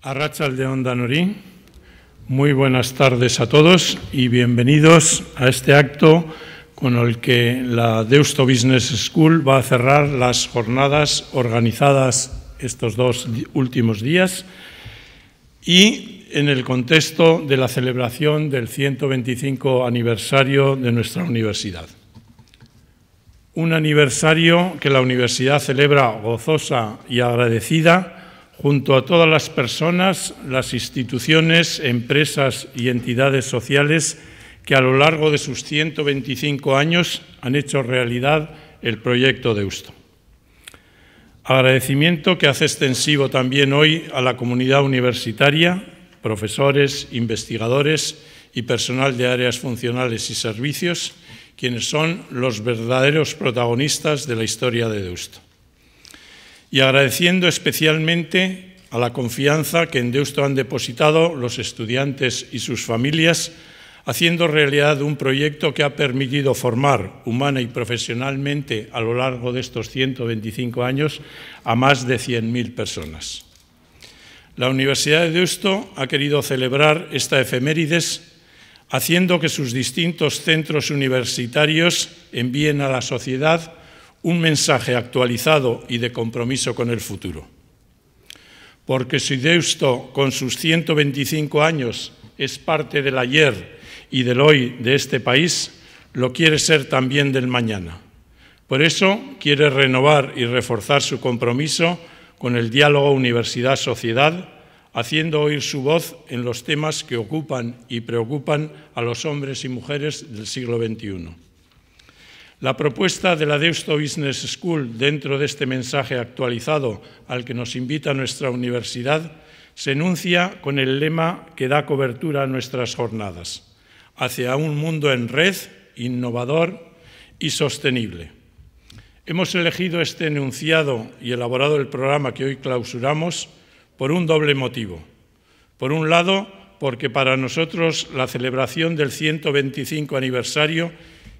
Arratsaldeon danori, muy buenas tardes a todos y bienvenidos a este acto con el que la Deusto Business School va a cerrar las jornadas organizadas estos dos últimos días y en el contexto de la celebración del 125 aniversario de nuestra universidad. Un aniversario que la universidad celebra gozosa y agradecida junto a todas las personas, las instituciones, empresas y entidades sociales que a lo largo de sus 125 años han hecho realidad el proyecto Deusto. Agradecimiento que hace extensivo también hoy a la comunidad universitaria, profesores, investigadores y personal de áreas funcionales y servicios, quienes son los verdaderos protagonistas de la historia de Deusto. Y agradeciendo especialmente a la confianza que en Deusto han depositado los estudiantes y sus familias, haciendo realidad un proyecto que ha permitido formar humana y profesionalmente a lo largo de estos 125 años a más de 100.000 personas. La Universidad de Deusto ha querido celebrar esta efemérides haciendo que sus distintos centros universitarios envíen a la sociedad un mensaje actualizado y de compromiso con el futuro. Porque si Deusto, con sus 125 años, es parte del ayer y del hoy de este país, lo quiere ser también del mañana. Por eso quiere renovar y reforzar su compromiso con el diálogo universidad-sociedad, haciendo oír su voz en los temas que ocupan y preocupan a los hombres y mujeres del siglo XXI. La propuesta de la Deusto Business School dentro de este mensaje actualizado al que nos invita nuestra universidad se enuncia con el lema que da cobertura a nuestras jornadas: hacia un mundo en red, innovador y sostenible. Hemos elegido este enunciado y elaborado el programa que hoy clausuramos por un doble motivo. Por un lado, porque para nosotros la celebración del 125 aniversario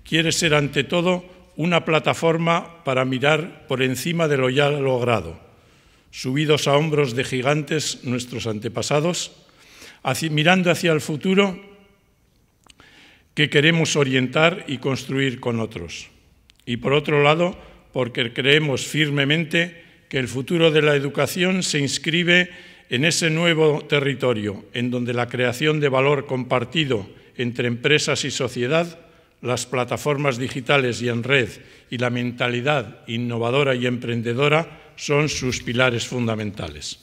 quiere ser ante todo una plataforma para mirar por encima de lo ya logrado, subidos a hombros de gigantes nuestros antepasados, mirando hacia el futuro que queremos orientar y construir con otros. Y por otro lado, porque creemos firmemente que el futuro de la educación se inscribe en ese nuevo territorio, en donde la creación de valor compartido entre empresas y sociedad, las plataformas digitales y en red y la mentalidad innovadora y emprendedora son sus pilares fundamentales.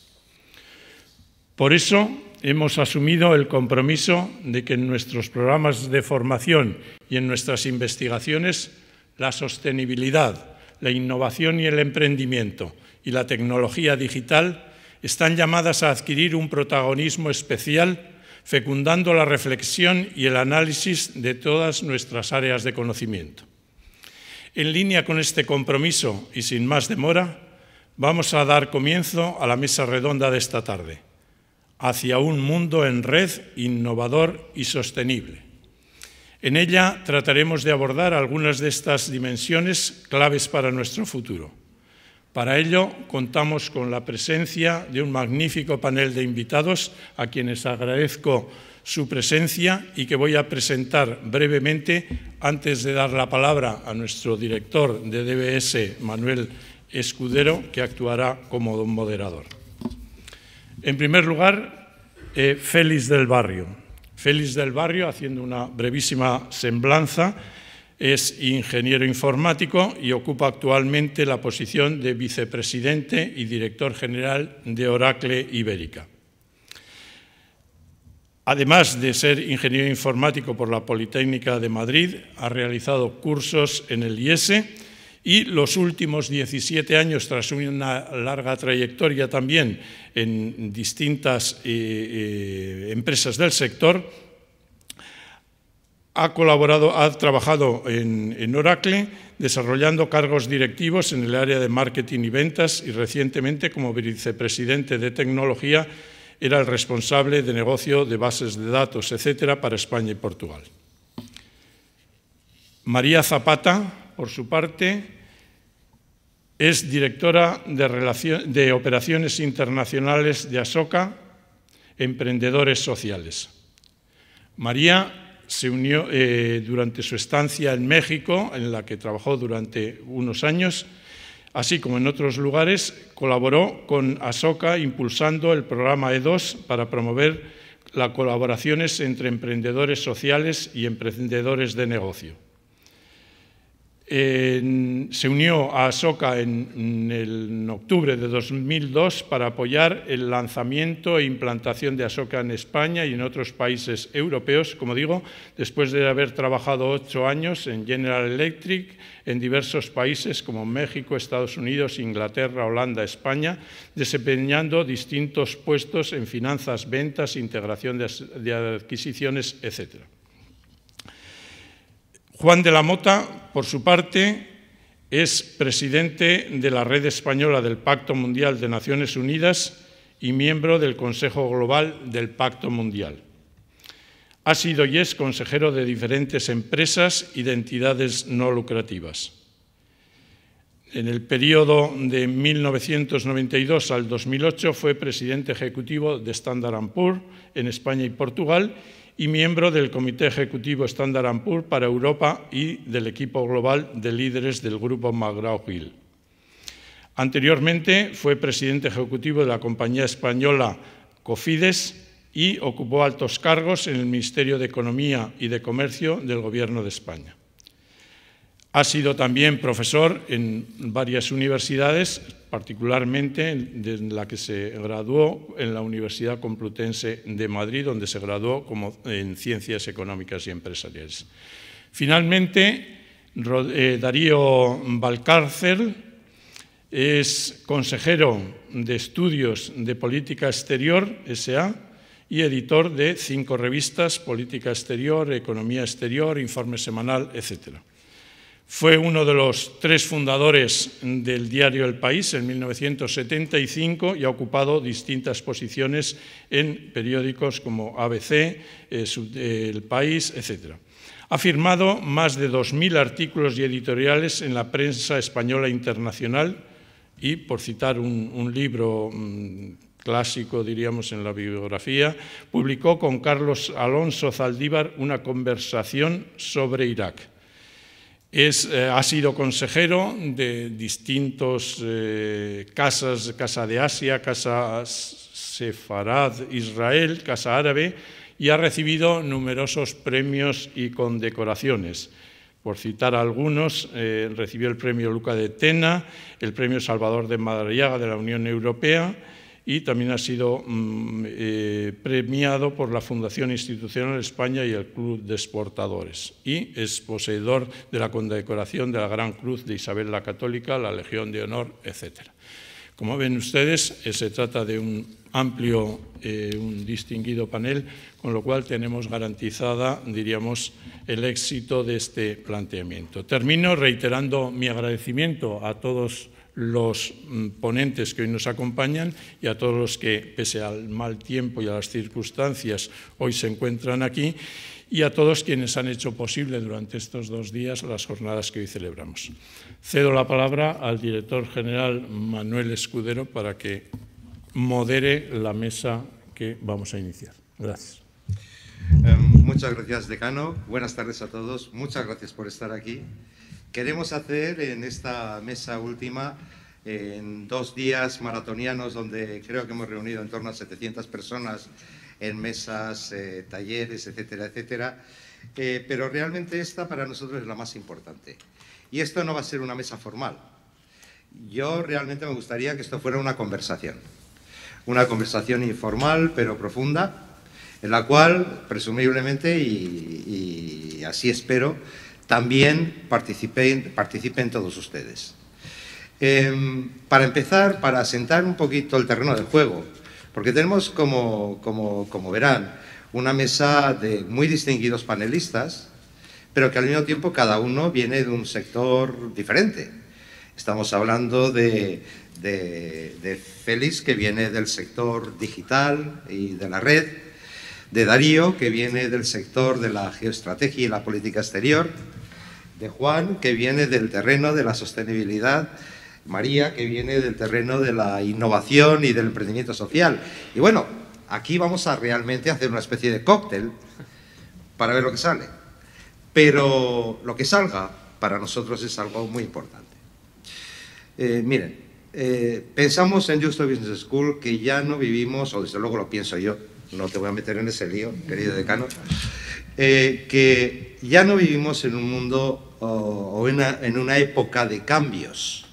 Por eso hemos asumido el compromiso de que en nuestros programas de formación y en nuestras investigaciones la sostenibilidad, la innovación y el emprendimiento y la tecnología digital están llamadas a adquirir un protagonismo especial, fecundando la reflexión y el análisis de todas nuestras áreas de conocimiento. En línea con este compromiso y sin más demora, vamos a dar comienzo a la mesa redonda de esta tarde, hacia un mundo en red, innovador y sostenible. En ella trataremos de abordar algunas de estas dimensiones claves para nuestro futuro. Para ello, contamos con la presencia de un magnífico panel de invitados a quienes agradezco su presencia y que voy a presentar brevemente antes de dar la palabra a nuestro director de DBS, Manuel Escudero, que actuará como moderador. En primer lugar, Félix del Barrio. Félix del Barrio, haciendo una brevísima semblanza, es ingeniero informático y ocupa actualmente la posición de vicepresidente y director general de Oracle Ibérica. Además de ser ingeniero informático por la Politécnica de Madrid, ha realizado cursos en el IES y los últimos 17 años, tras una larga trayectoria también en distintas empresas del sector, ha trabajado en Oracle, desarrollando cargos directivos en el área de marketing y ventas y recientemente como vicepresidente de tecnología era el responsable de negocio de bases de datos, etcétera, para España y Portugal. María Zapata, por su parte, es directora de Operaciones Internacionales de Asoka, emprendedores sociales. María se unió durante su estancia en México, en la que trabajó durante unos años, así como en otros lugares, colaboró con Asoka impulsando el programa E2 para promover las colaboraciones entre emprendedores sociales y emprendedores de negocio. Se unió a Asoka en octubre de 2002 para apoyar el lanzamiento e implantación de Asoka en España y en otros países europeos, como digo, después de haber trabajado 8 años en General Electric en diversos países como México, Estados Unidos, Inglaterra, Holanda, España, desempeñando distintos puestos en finanzas, ventas, integración de adquisiciones, etc. Juan de la Mota, por su parte, es presidente de la Red Española del Pacto Mundial de Naciones Unidas y miembro del Consejo Global del Pacto Mundial. Ha sido y es consejero de diferentes empresas y de entidades no lucrativas. En el periodo de 1992 al 2008 fue presidente ejecutivo de Standard & Poor's en España y Portugal y miembro del Comité Ejecutivo Standard & Poor's para Europa y del equipo global de líderes del Grupo McGraw-Hill. Anteriormente fue presidente ejecutivo de la compañía española Cofides y ocupó altos cargos en el Ministerio de Economía y de Comercio del Gobierno de España. Ha sido también profesor en varias universidades, particularmente en la que se graduó en la Universidad Complutense de Madrid, donde se graduó en Ciencias Económicas y Empresariales. Finalmente, Darío Valcárcel es consejero de Estudios de Política Exterior, S.A., y editor de 5 revistas, Política Exterior, Economía Exterior, Informe Semanal, etc. Fue uno de los 3 fundadores del diario El País en 1975 y ha ocupado distintas posiciones en periódicos como ABC, El País, etc. Ha firmado más de 2.000 artículos y editoriales en la prensa española internacional y, por citar un libro clásico, diríamos, en la bibliografía, publicó con Carlos Alonso Zaldívar una conversación sobre Irak. Ha sido consejero de distintos casas, Casa de Asia, Casa Sefarad Israel, Casa Árabe, y ha recibido numerosos premios y condecoraciones. Por citar algunos, recibió el Premio Luca de Tena, el Premio Salvador de Madariaga de la Unión Europea y también ha sido premiado por la Fundación Institucional España y el Club de Exportadores. Y es poseedor de la condecoración de la Gran Cruz de Isabel la Católica, la Legión de Honor, etc. Como ven ustedes, se trata de un amplio, un distinguido panel, con lo cual tenemos garantizada, diríamos, el éxito de este planteamiento. Termino reiterando mi agradecimiento a todos los ponentes que hoy nos acompañan y a todos los que, pese al mal tiempo y a las circunstancias, hoy se encuentran aquí, y a todos quienes han hecho posible durante estos 2 días las jornadas que hoy celebramos. Cedo la palabra al director general Manuel Escudero para que modere la mesa que vamos a iniciar. Gracias. Muchas gracias, decano. Buenas tardes a todos. Muchas gracias por estar aquí. Queremos hacer en esta mesa última, en 2 días maratonianos, donde creo que hemos reunido en torno a 700 personas en mesas, talleres, etcétera, etcétera, pero realmente esta para nosotros es la más importante. Y esto no va a ser una mesa formal. Yo realmente me gustaría que esto fuera una conversación informal pero profunda, en la cual presumiblemente, y así espero, también participen todos ustedes. Para empezar, para asentar un poquito el terreno del juego, porque tenemos, como verán, una mesa de muy distinguidos panelistas, pero que al mismo tiempo cada uno viene de un sector diferente. Estamos hablando de Félix, que viene del sector digital y de la red, de Darío, que viene del sector de la geoestrategia y la política exterior, de Juan, que viene del terreno de la sostenibilidad, María, que viene del terreno de la innovación y del emprendimiento social. Y bueno, Aquí vamos a realmente hacer una especie de cóctel para ver lo que sale. Pero lo que salga para nosotros es algo muy importante. Miren, pensamos en Deusto Business School que ya no vivimos, o desde luego lo pienso yo, no te voy a meter en ese lío, querido decano, que ya no vivimos en un mundo o en una época de cambios,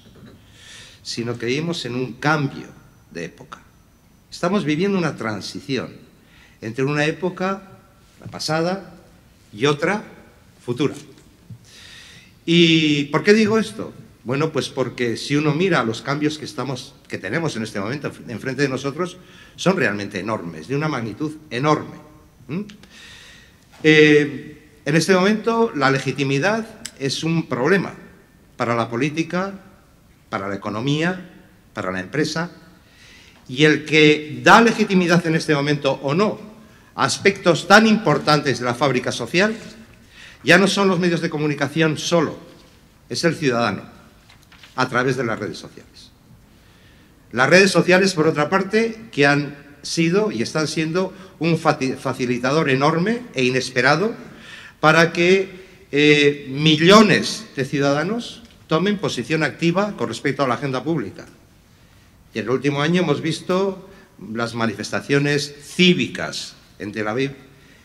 sino que vivimos en un cambio de época. Estamos viviendo una transición entre una época, la pasada, y otra, futura. ¿Y por qué digo esto? Bueno, pues porque si uno mira los cambios que tenemos en este momento enfrente de nosotros, son realmente enormes, de una magnitud enorme. En este momento, la legitimidad es un problema para la política, para la economía, para la empresa, y el que da legitimidad en este momento o no a aspectos tan importantes de la fábrica social, ya no son los medios de comunicación solo, es el ciudadano, a través de las redes sociales. Las redes sociales, por otra parte, que han sido y están siendo un facilitador enorme e inesperado para que millones de ciudadanos tomen posición activa con respecto a la agenda pública. Y en el último año hemos visto las manifestaciones cívicas en Tel Aviv,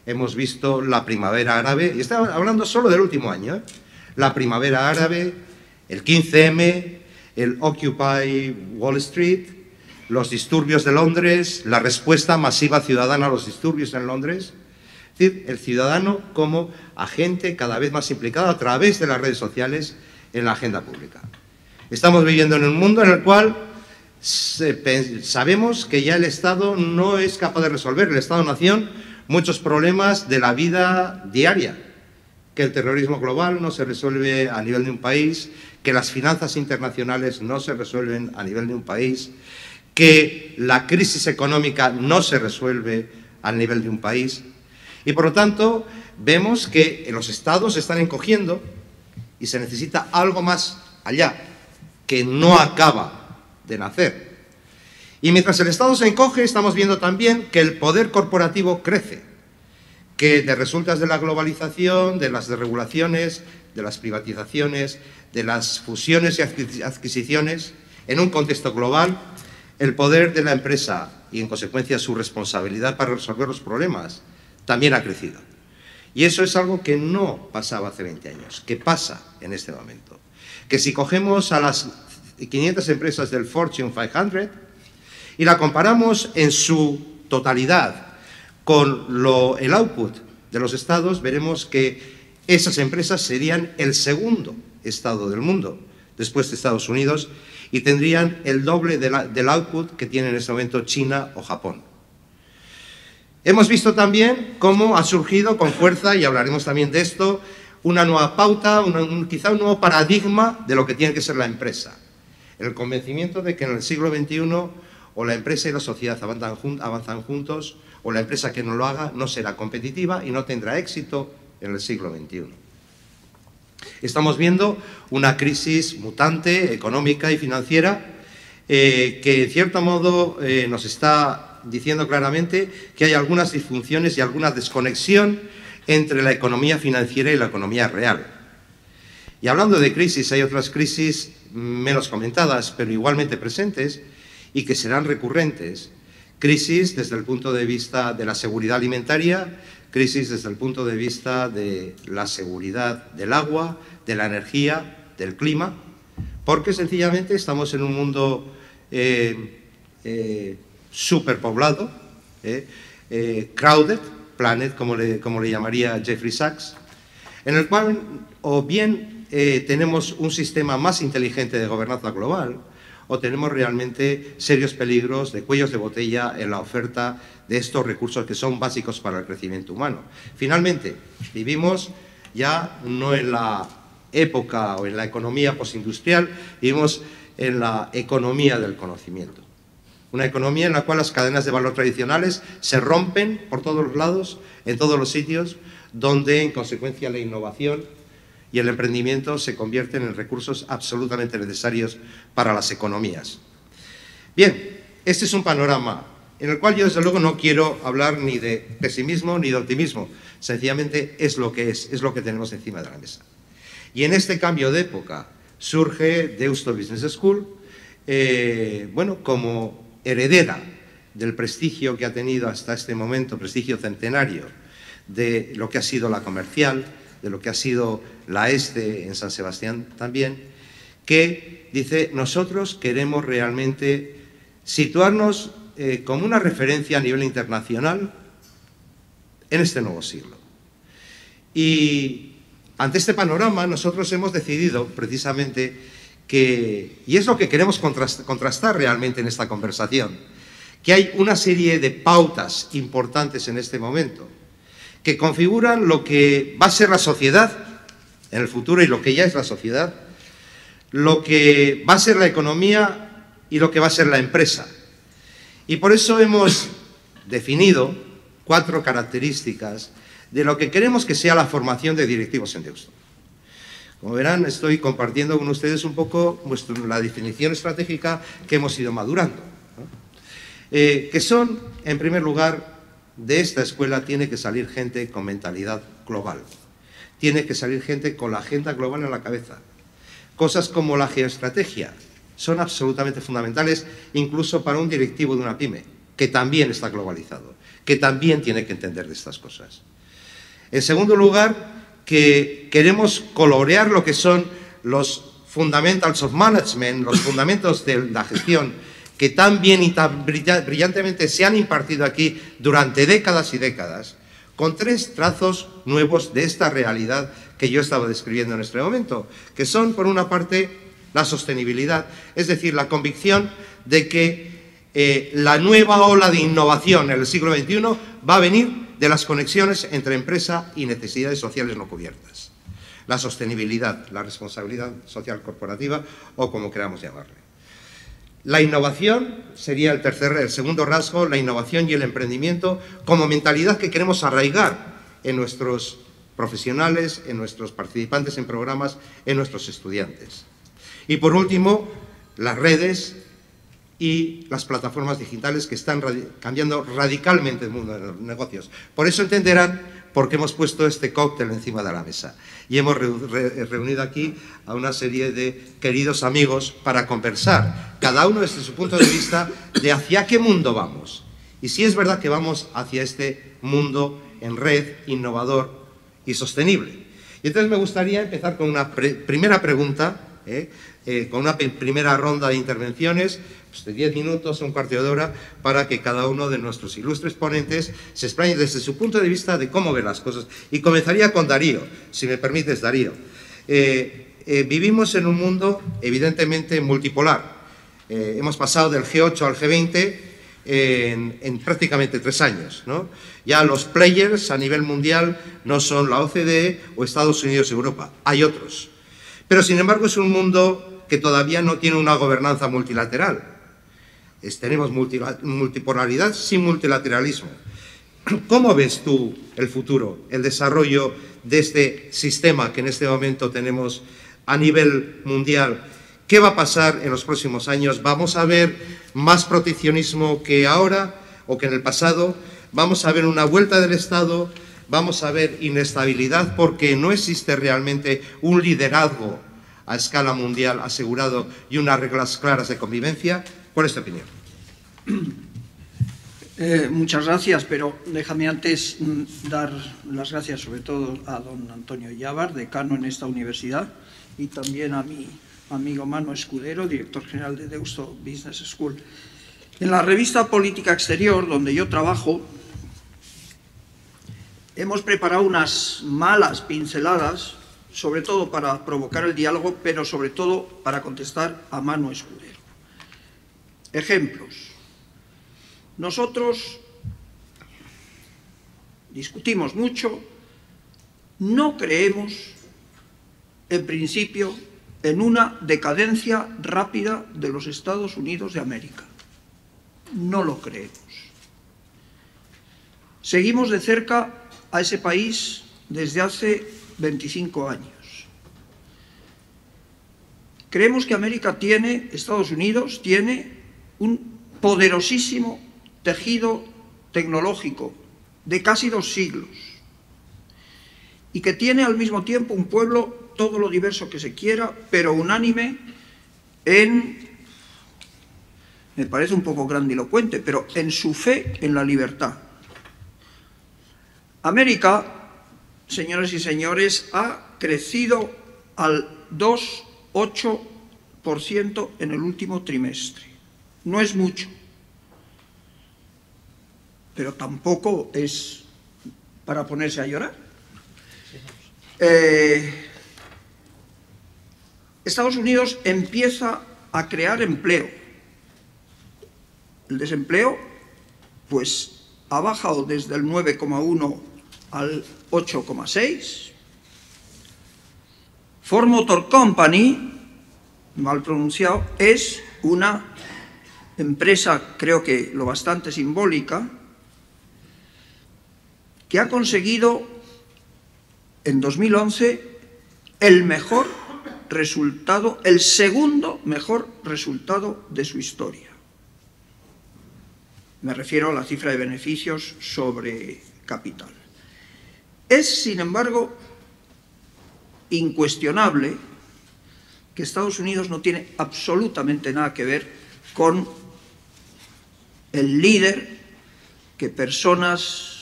hemos visto la primavera árabe, y estaba hablando solo del último año, la primavera árabe, el 15M, el Occupy Wall Street, los disturbios de Londres, la respuesta masiva ciudadana a los disturbios en Londres. Es decir, el ciudadano como agente cada vez más implicado a través de las redes sociales en la agenda pública. Estamos viviendo en un mundo en el cual sabemos que ya el Estado no es capaz de resolver, el Estado-nación, muchos problemas de la vida diaria, que el terrorismo global no se resuelve a nivel de un país, que las finanzas internacionales no se resuelven a nivel de un país, que la crisis económica no se resuelve a nivel de un país. Y por lo tanto, vemos que los estados se están encogiendo y se necesita algo más allá, que no acaba de nacer. Y mientras el Estado se encoge, estamos viendo también que el poder corporativo crece, que de resultas de la globalización, de las desregulaciones, de las privatizaciones, de las fusiones y adquisiciones, en un contexto global, el poder de la empresa y, en consecuencia, su responsabilidad para resolver los problemas también ha crecido. Y eso es algo que no pasaba hace 20 años, que pasa en este momento. Que si cogemos a las 500 empresas del Fortune 500 y la comparamos en su totalidad con el output de los estados, veremos que esas empresas serían el segundo estado del mundo, después de Estados Unidos, y tendrían el doble del output que tienen en este momento China o Japón. Hemos visto también cómo ha surgido con fuerza, y hablaremos también de esto, una nueva pauta, quizá un nuevo paradigma de lo que tiene que ser la empresa. El convencimiento de que en el siglo XXI o la empresa y la sociedad avanzan juntos, o la empresa que no lo haga no será competitiva y no tendrá éxito en el siglo XXI. Estamos viendo una crisis mutante, económica y financiera, que en cierto modo nos está diciendo claramente que hay algunas disfunciones y alguna desconexión entre la economía financiera y la economía real. Y hablando de crisis, hay otras crisis menos comentadas, pero igualmente presentes y que serán recurrentes. Crisis desde el punto de vista de la seguridad alimentaria, crisis desde el punto de vista de la seguridad del agua, de la energía, del clima, porque sencillamente estamos en un mundo superpoblado, crowded planet, como le llamaría Jeffrey Sachs, en el cual o bien tenemos un sistema más inteligente de gobernanza global, o tenemos realmente serios peligros de cuellos de botella en la oferta de estos recursos que son básicos para el crecimiento humano. Finalmente, vivimos ya no en la época o en la economía postindustrial, vivimos en la economía del conocimiento. Una economía en la cual las cadenas de valor tradicionales se rompen por todos los lados, en todos los sitios, donde en consecuencia la innovación y el emprendimiento se convierten en recursos absolutamente necesarios para las economías. Bien, este es un panorama en el cual yo desde luego no quiero hablar ni de pesimismo ni de optimismo, sencillamente es lo que es lo que tenemos encima de la mesa. Y en este cambio de época surge Deusto Business School, bueno, como heredera del prestigio que ha tenido hasta este momento, prestigio centenario, de lo que ha sido la Comercial, de lo que ha sido la ESTE en San Sebastián también, que dice, nosotros queremos realmente situarnos como una referencia a nivel internacional en este nuevo siglo. Y ante este panorama nosotros hemos decidido precisamente que, y es lo que queremos contrastar realmente en esta conversación, que hay una serie de pautas importantes en este momento que configuran lo que va a ser la sociedad en el futuro y lo que ya es la sociedad, lo que va a ser la economía y lo que va a ser la empresa. Y por eso hemos definido 4 características de lo que queremos que sea la formación de directivos en Deusto. Como verán, estoy compartiendo con ustedes un poco la definición estratégica que hemos ido madurando, ¿no? Que son, en primer lugar, de esta escuela tiene que salir gente con mentalidad global. Tiene que salir gente con la agenda global en la cabeza. Cosas como la geoestrategia son absolutamente fundamentales, incluso para un directivo de una pyme, que también está globalizado, que también tiene que entender de estas cosas. En segundo lugar, que queremos colorear lo que son los fundamentals of management, los fundamentos de la gestión, que tan bien y tan brillantemente se han impartido aquí durante décadas y décadas, con 3 trazos nuevos de esta realidad que yo estaba describiendo en este momento, que son, por una parte, la sostenibilidad, es decir, la convicción de que la nueva ola de innovación en el siglo XXI va a venir de las conexiones entre empresa y necesidades sociales no cubiertas. La sostenibilidad, la responsabilidad social corporativa o como queramos llamarle. La innovación sería el segundo rasgo, la innovación y el emprendimiento como mentalidad que queremos arraigar en nuestros profesionales, en nuestros participantes en programas, en nuestros estudiantes. Y por último, las redes y las plataformas digitales que están cambiando radicalmente el mundo de los negocios. Por eso entenderán por qué hemos puesto este cóctel encima de la mesa. Y hemos reunido aquí a una serie de queridos amigos para conversar, cada uno desde su punto de vista, de hacia qué mundo vamos. Y si es verdad que vamos hacia este mundo en red, innovador y sostenible. Y entonces me gustaría empezar con una primera pregunta, con una primera ronda de intervenciones, pues de 10 minutos, un cuarto de hora, para que cada uno de nuestros ilustres ponentes se explaye desde su punto de vista de cómo ve las cosas. Y comenzaría con Darío, si me permites, Darío. Vivimos en un mundo evidentemente multipolar. Hemos pasado del G8 al G20 en prácticamente 3 años, ¿no? Ya los players a nivel mundial no son la OCDE o Estados Unidos y Europa, hay otros. Pero sin embargo es un mundo que todavía no tiene una gobernanza multilateral. Tenemos multipolaridad sin multilateralismo. ¿Cómo ves tú el futuro, el desarrollo de este sistema que en este momento tenemos a nivel mundial? ¿Qué va a pasar en los próximos años? ¿Vamos a ver más proteccionismo que ahora o que en el pasado? ¿Vamos a ver una vuelta del Estado? ¿Vamos a ver inestabilidad porque no existe realmente un liderazgo a escala mundial asegurado y unas reglas claras de convivencia? ¿Cuál es tu opinión? Muchas gracias, pero déjame antes dar las gracias sobre todo a don Antonio Llavar, decano en esta universidad, y también a mi amigo Mano Escudero, director general de Deusto Business School. En la revista Política Exterior, donde yo trabajo, hemos preparado unas malas pinceladas, sobre todo para provocar el diálogo, pero sobre todo para contestar a Mano Escudero. Ejemplos. Nosotros discutimos mucho, no creemos, en principio, en una decadencia rápida de los Estados Unidos de América. No lo creemos. Seguimos de cerca a ese país desde hace 25 años. Creemos que Estados Unidos tiene un poderosísimo tejido tecnológico de casi 2 siglos y que tiene al mismo tiempo un pueblo todo lo diverso que se quiera, pero unánime en, me parece un poco grandilocuente, pero en su fe en la libertad. América, señoras y señores, ha crecido al 2,8% en el último trimestre. No es mucho, pero tampoco es para ponerse a llorar. Estados Unidos empieza a crear empleo. El desempleo, pues, ha bajado desde el 9,1 al 8,6. Ford Motor Company, mal pronunciado, es una empresa, creo que lo bastante simbólica, que ha conseguido en 2011 el mejor resultado, el segundo mejor resultado de su historia. Me refiero a la cifra de beneficios sobre capital. Es, sin embargo, incuestionable que Estados Unidos no tiene absolutamente nada que ver con el líder que personas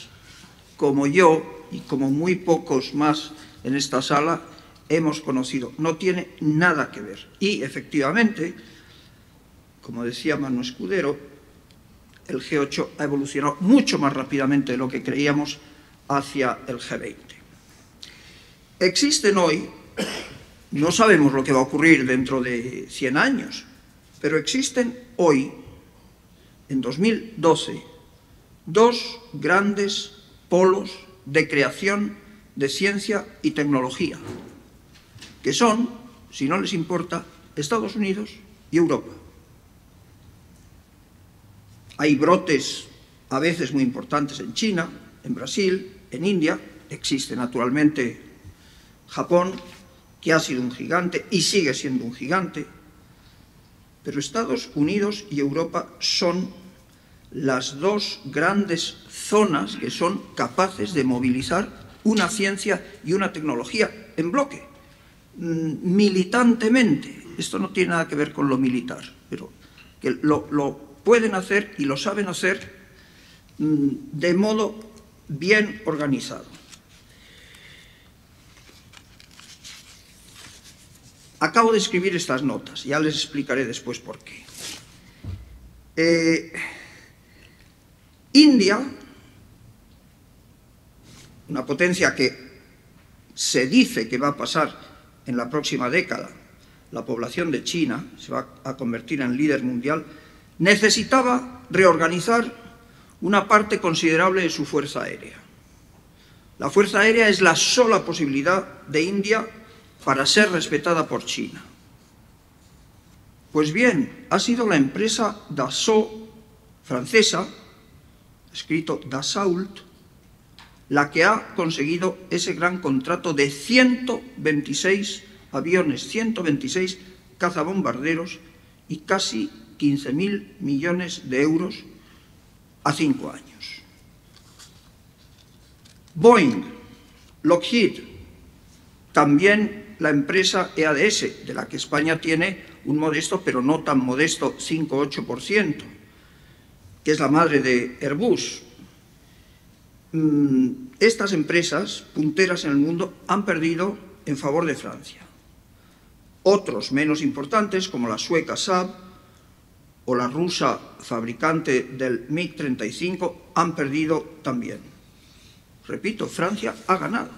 como yo y como muy pocos más en esta sala hemos conocido. No tiene nada que ver. Y, efectivamente, como decía Manu Escudero, el G8 ha evolucionado mucho más rápidamente de lo que creíamos hacia el G20. Existen hoy, no sabemos lo que va a ocurrir dentro de 100 años, pero existen hoy, en 2012, 2 grandes polos de creación de ciencia y tecnología, que son, si no les importa, Estados Unidos y Europa. Hay brotes a veces muy importantes en China, en Brasil, en India. Existe naturalmente Japón, que ha sido un gigante y sigue siendo un gigante, pero Estados Unidos y Europa son las 2 grandes zonas que son capaces de movilizar una ciencia y una tecnología en bloque, militantemente. Esto no tiene nada que ver con lo militar, pero que lo pueden hacer y lo saben hacer de modo bien organizado. Acabo de escribir estas notas, ya les explicaré después por qué. India, una potencia que se dice que va a pasar en la próxima década, la población de China se va a convertir en líder mundial, necesitaba reorganizar una parte considerable de su fuerza aérea. La fuerza aérea es la sola posibilidad de India para ser respetada por China. Pues bien, ha sido la empresa Dassault francesa, escrito Dassault, la que ha conseguido ese gran contrato de 126 aviones, 126 cazabombarderos y casi 15.000 millones de euros a 5 años. Boeing, Lockheed, también la empresa EADS, de la que España tiene un modesto, pero no tan modesto, 5,8%, que es la madre de Airbus. Estas empresas punteras en el mundo han perdido en favor de Francia. Otros menos importantes, como la sueca Saab o la rusa fabricante del MiG-35, han perdido también. Repito, Francia ha ganado.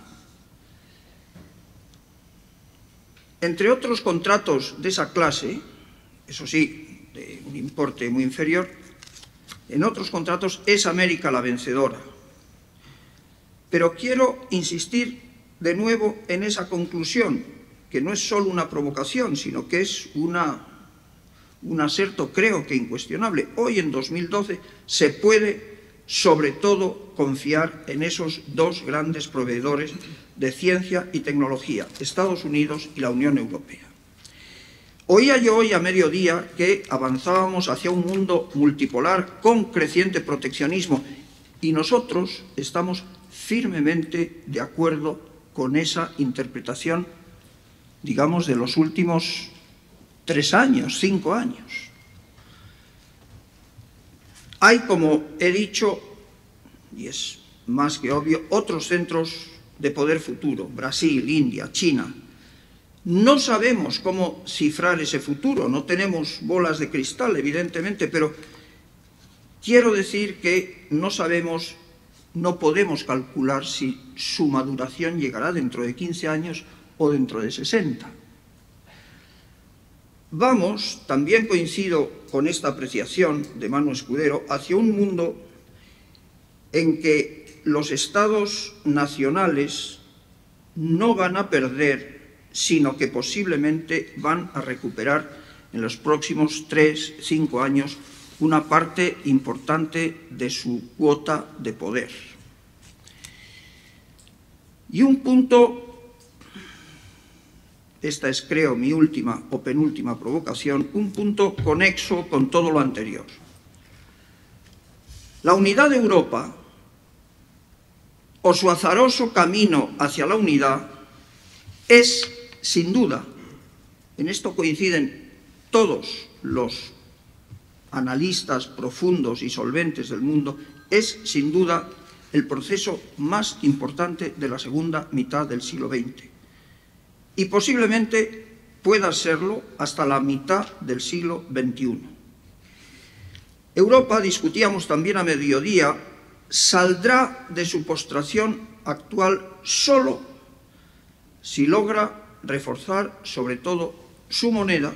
Entre otros contratos de esa clase, eso sí, de un importe muy inferior, en otros contratos es América la vencedora. Pero quiero insistir de nuevo en esa conclusión, que no es solo una provocación, sino que es un aserto, creo que incuestionable. Hoy, en 2012, se puede, sobre todo, confiar en esos 2 grandes proveedores de ciencia y tecnología, Estados Unidos y la Unión Europea. Oía yo hoy a mediodía que avanzábamos hacia un mundo multipolar con creciente proteccionismo y nosotros estamos firmemente de acuerdo con esa interpretación, digamos, de los últimos 3 años, 5 años. Hay, como he dicho, y es más que obvio, otros centros de poder futuro, Brasil, India, China. No sabemos cómo cifrar ese futuro, no tenemos bolas de cristal, evidentemente, pero quiero decir que no sabemos, no podemos calcular si su maduración llegará dentro de 15 años o dentro de 60. Vamos, también coincido con esta apreciación de Manu Escudero, hacia un mundo en que los estados nacionales no van a perder, sino que posiblemente van a recuperar en los próximos 3-5 años una parte importante de su cuota de poder. Y un punto, esta es creo mi última o penúltima provocación, un punto conexo con todo lo anterior. La unidad de Europa, o su azaroso camino hacia la unidad, es, sin duda, en esto coinciden todos los analistas profundos y solventes del mundo, es, sin duda, el proceso más importante de la segunda mitad del siglo XX. Y posiblemente pueda serlo hasta la mitad del siglo XXI. Europa, discutíamos también a mediodía, saldrá de su postración actual solo si logra reforzar sobre todo su moneda,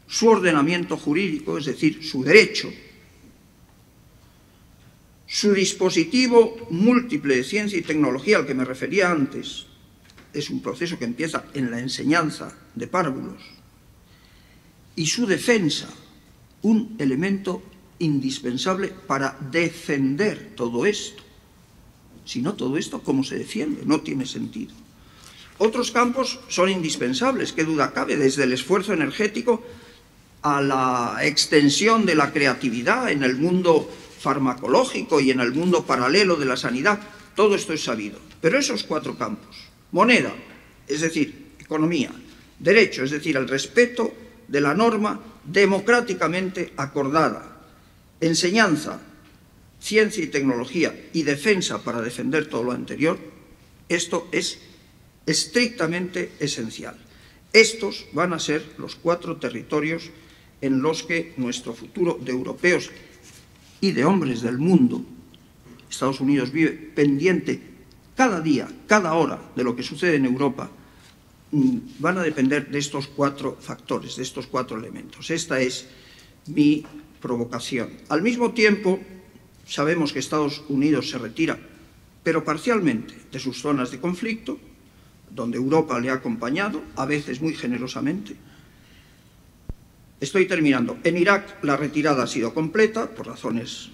su ordenamiento jurídico, es decir, su derecho, su dispositivo múltiple de ciencia y tecnología al que me refería antes, es un proceso que empieza en la enseñanza de párvulos, y su defensa, un elemento indispensable para defender todo esto. Si no, todo esto, ¿cómo se defiende? No tiene sentido. Otros campos son indispensables, qué duda cabe, desde el esfuerzo energético a la extensión de la creatividad en el mundo farmacológico y en el mundo paralelo de la sanidad. Todo esto es sabido. Pero esos 4 campos, moneda, es decir, economía, derecho, es decir, el respeto de la norma democráticamente acordada, enseñanza, ciencia y tecnología y defensa para defender todo lo anterior, esto es estrictamente esencial. Estos van a ser los 4 territorios en los que nuestro futuro de europeos y de hombres del mundo, Estados Unidos vive pendiente cada día, cada hora de lo que sucede en Europa, van a depender de estos 4 factores, de estos 4 elementos. Esta es mi provocación. Al mismo tiempo, sabemos que Estados Unidos se retira, pero parcialmente, de sus zonas de conflicto, donde Europa le ha acompañado, a veces muy generosamente. Estoy terminando. En Irak la retirada ha sido completa, por razones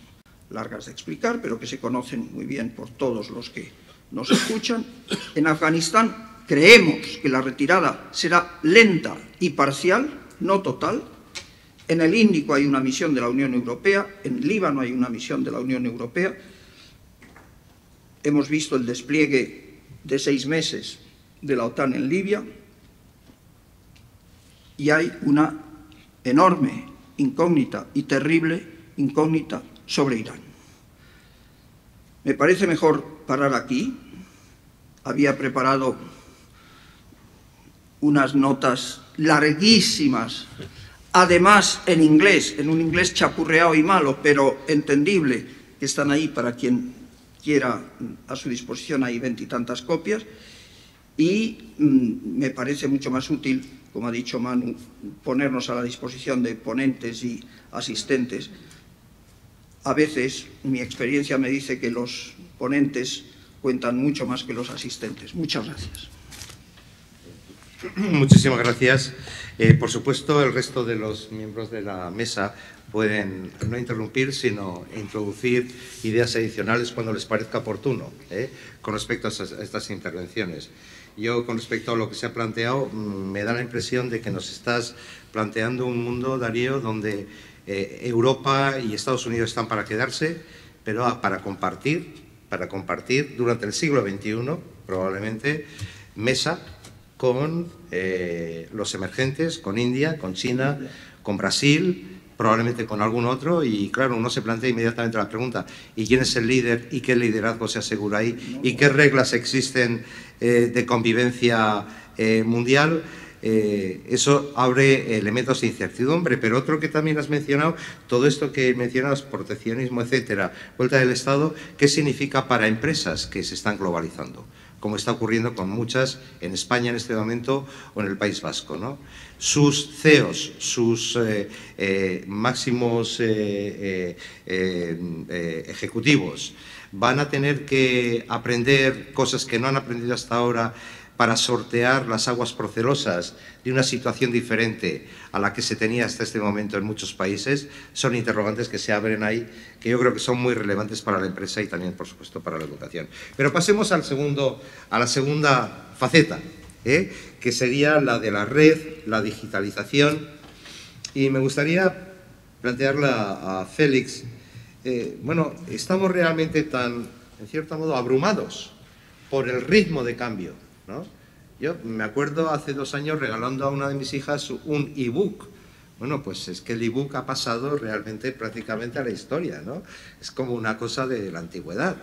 largas de explicar, pero que se conocen muy bien por todos los que nos escuchan. En Afganistán creemos que la retirada será lenta y parcial, no total. En el Índico hay una misión de la Unión Europea, en Líbano hay una misión de la Unión Europea. Hemos visto el despliegue de 6 meses de la OTAN en Libia y hay una enorme incógnita y terrible incógnita sobre Irán. Me parece mejor parar aquí. Había preparado unas notas larguísimas, además en inglés, en un inglés chapurreado y malo, pero entendible, que están ahí para quien quiera, a su disposición hay 20 y tantas copias, y me parece mucho más útil, como ha dicho Manu, ponernos a la disposición de ponentes y asistentes. A veces mi experiencia me dice que los ponentes cuentan mucho más que los asistentes. Muchas gracias. Muchísimas gracias. Por supuesto, el resto de los miembros de la mesa pueden no interrumpir, sino introducir ideas adicionales cuando les parezca oportuno, con respecto a estas intervenciones. Yo, con respecto a lo que se ha planteado, me da la impresión de que nos estás planteando un mundo, Darío, donde Europa y Estados Unidos están para quedarse, pero para compartir durante el siglo XXI, probablemente, mesa con los emergentes, con India, con China, con Brasil, probablemente con algún otro, y claro, uno se plantea inmediatamente la pregunta, ¿y quién es el líder y qué liderazgo se asegura ahí? ¿Y qué reglas existen de convivencia mundial? Eso abre elementos de incertidumbre, pero otro que también has mencionado, todo esto que mencionas, proteccionismo, etcétera, vuelta del Estado, ¿qué significa para empresas que se están globalizando? Como está ocurriendo con muchas en España en este momento o en el País Vasco, ¿no? Sus CEOs, sus máximos ejecutivos van a tener que aprender cosas que no han aprendido hasta ahora para sortear las aguas procelosas de una situación diferente a la que se tenía hasta este momento en muchos países. Son interrogantes que se abren ahí, que yo creo que son muy relevantes para la empresa y también, por supuesto, para la educación. Pero pasemos a la segunda faceta, que sería la de la red, la digitalización. Y me gustaría plantearla a Félix. Bueno, estamos realmente en cierto modo, abrumados por el ritmo de cambio, ¿no? Yo me acuerdo hace 2 años regalando a una de mis hijas un ebook. Bueno, pues es que el ebook ha pasado realmente prácticamente a la historia, ¿no? Es como una cosa de la antigüedad.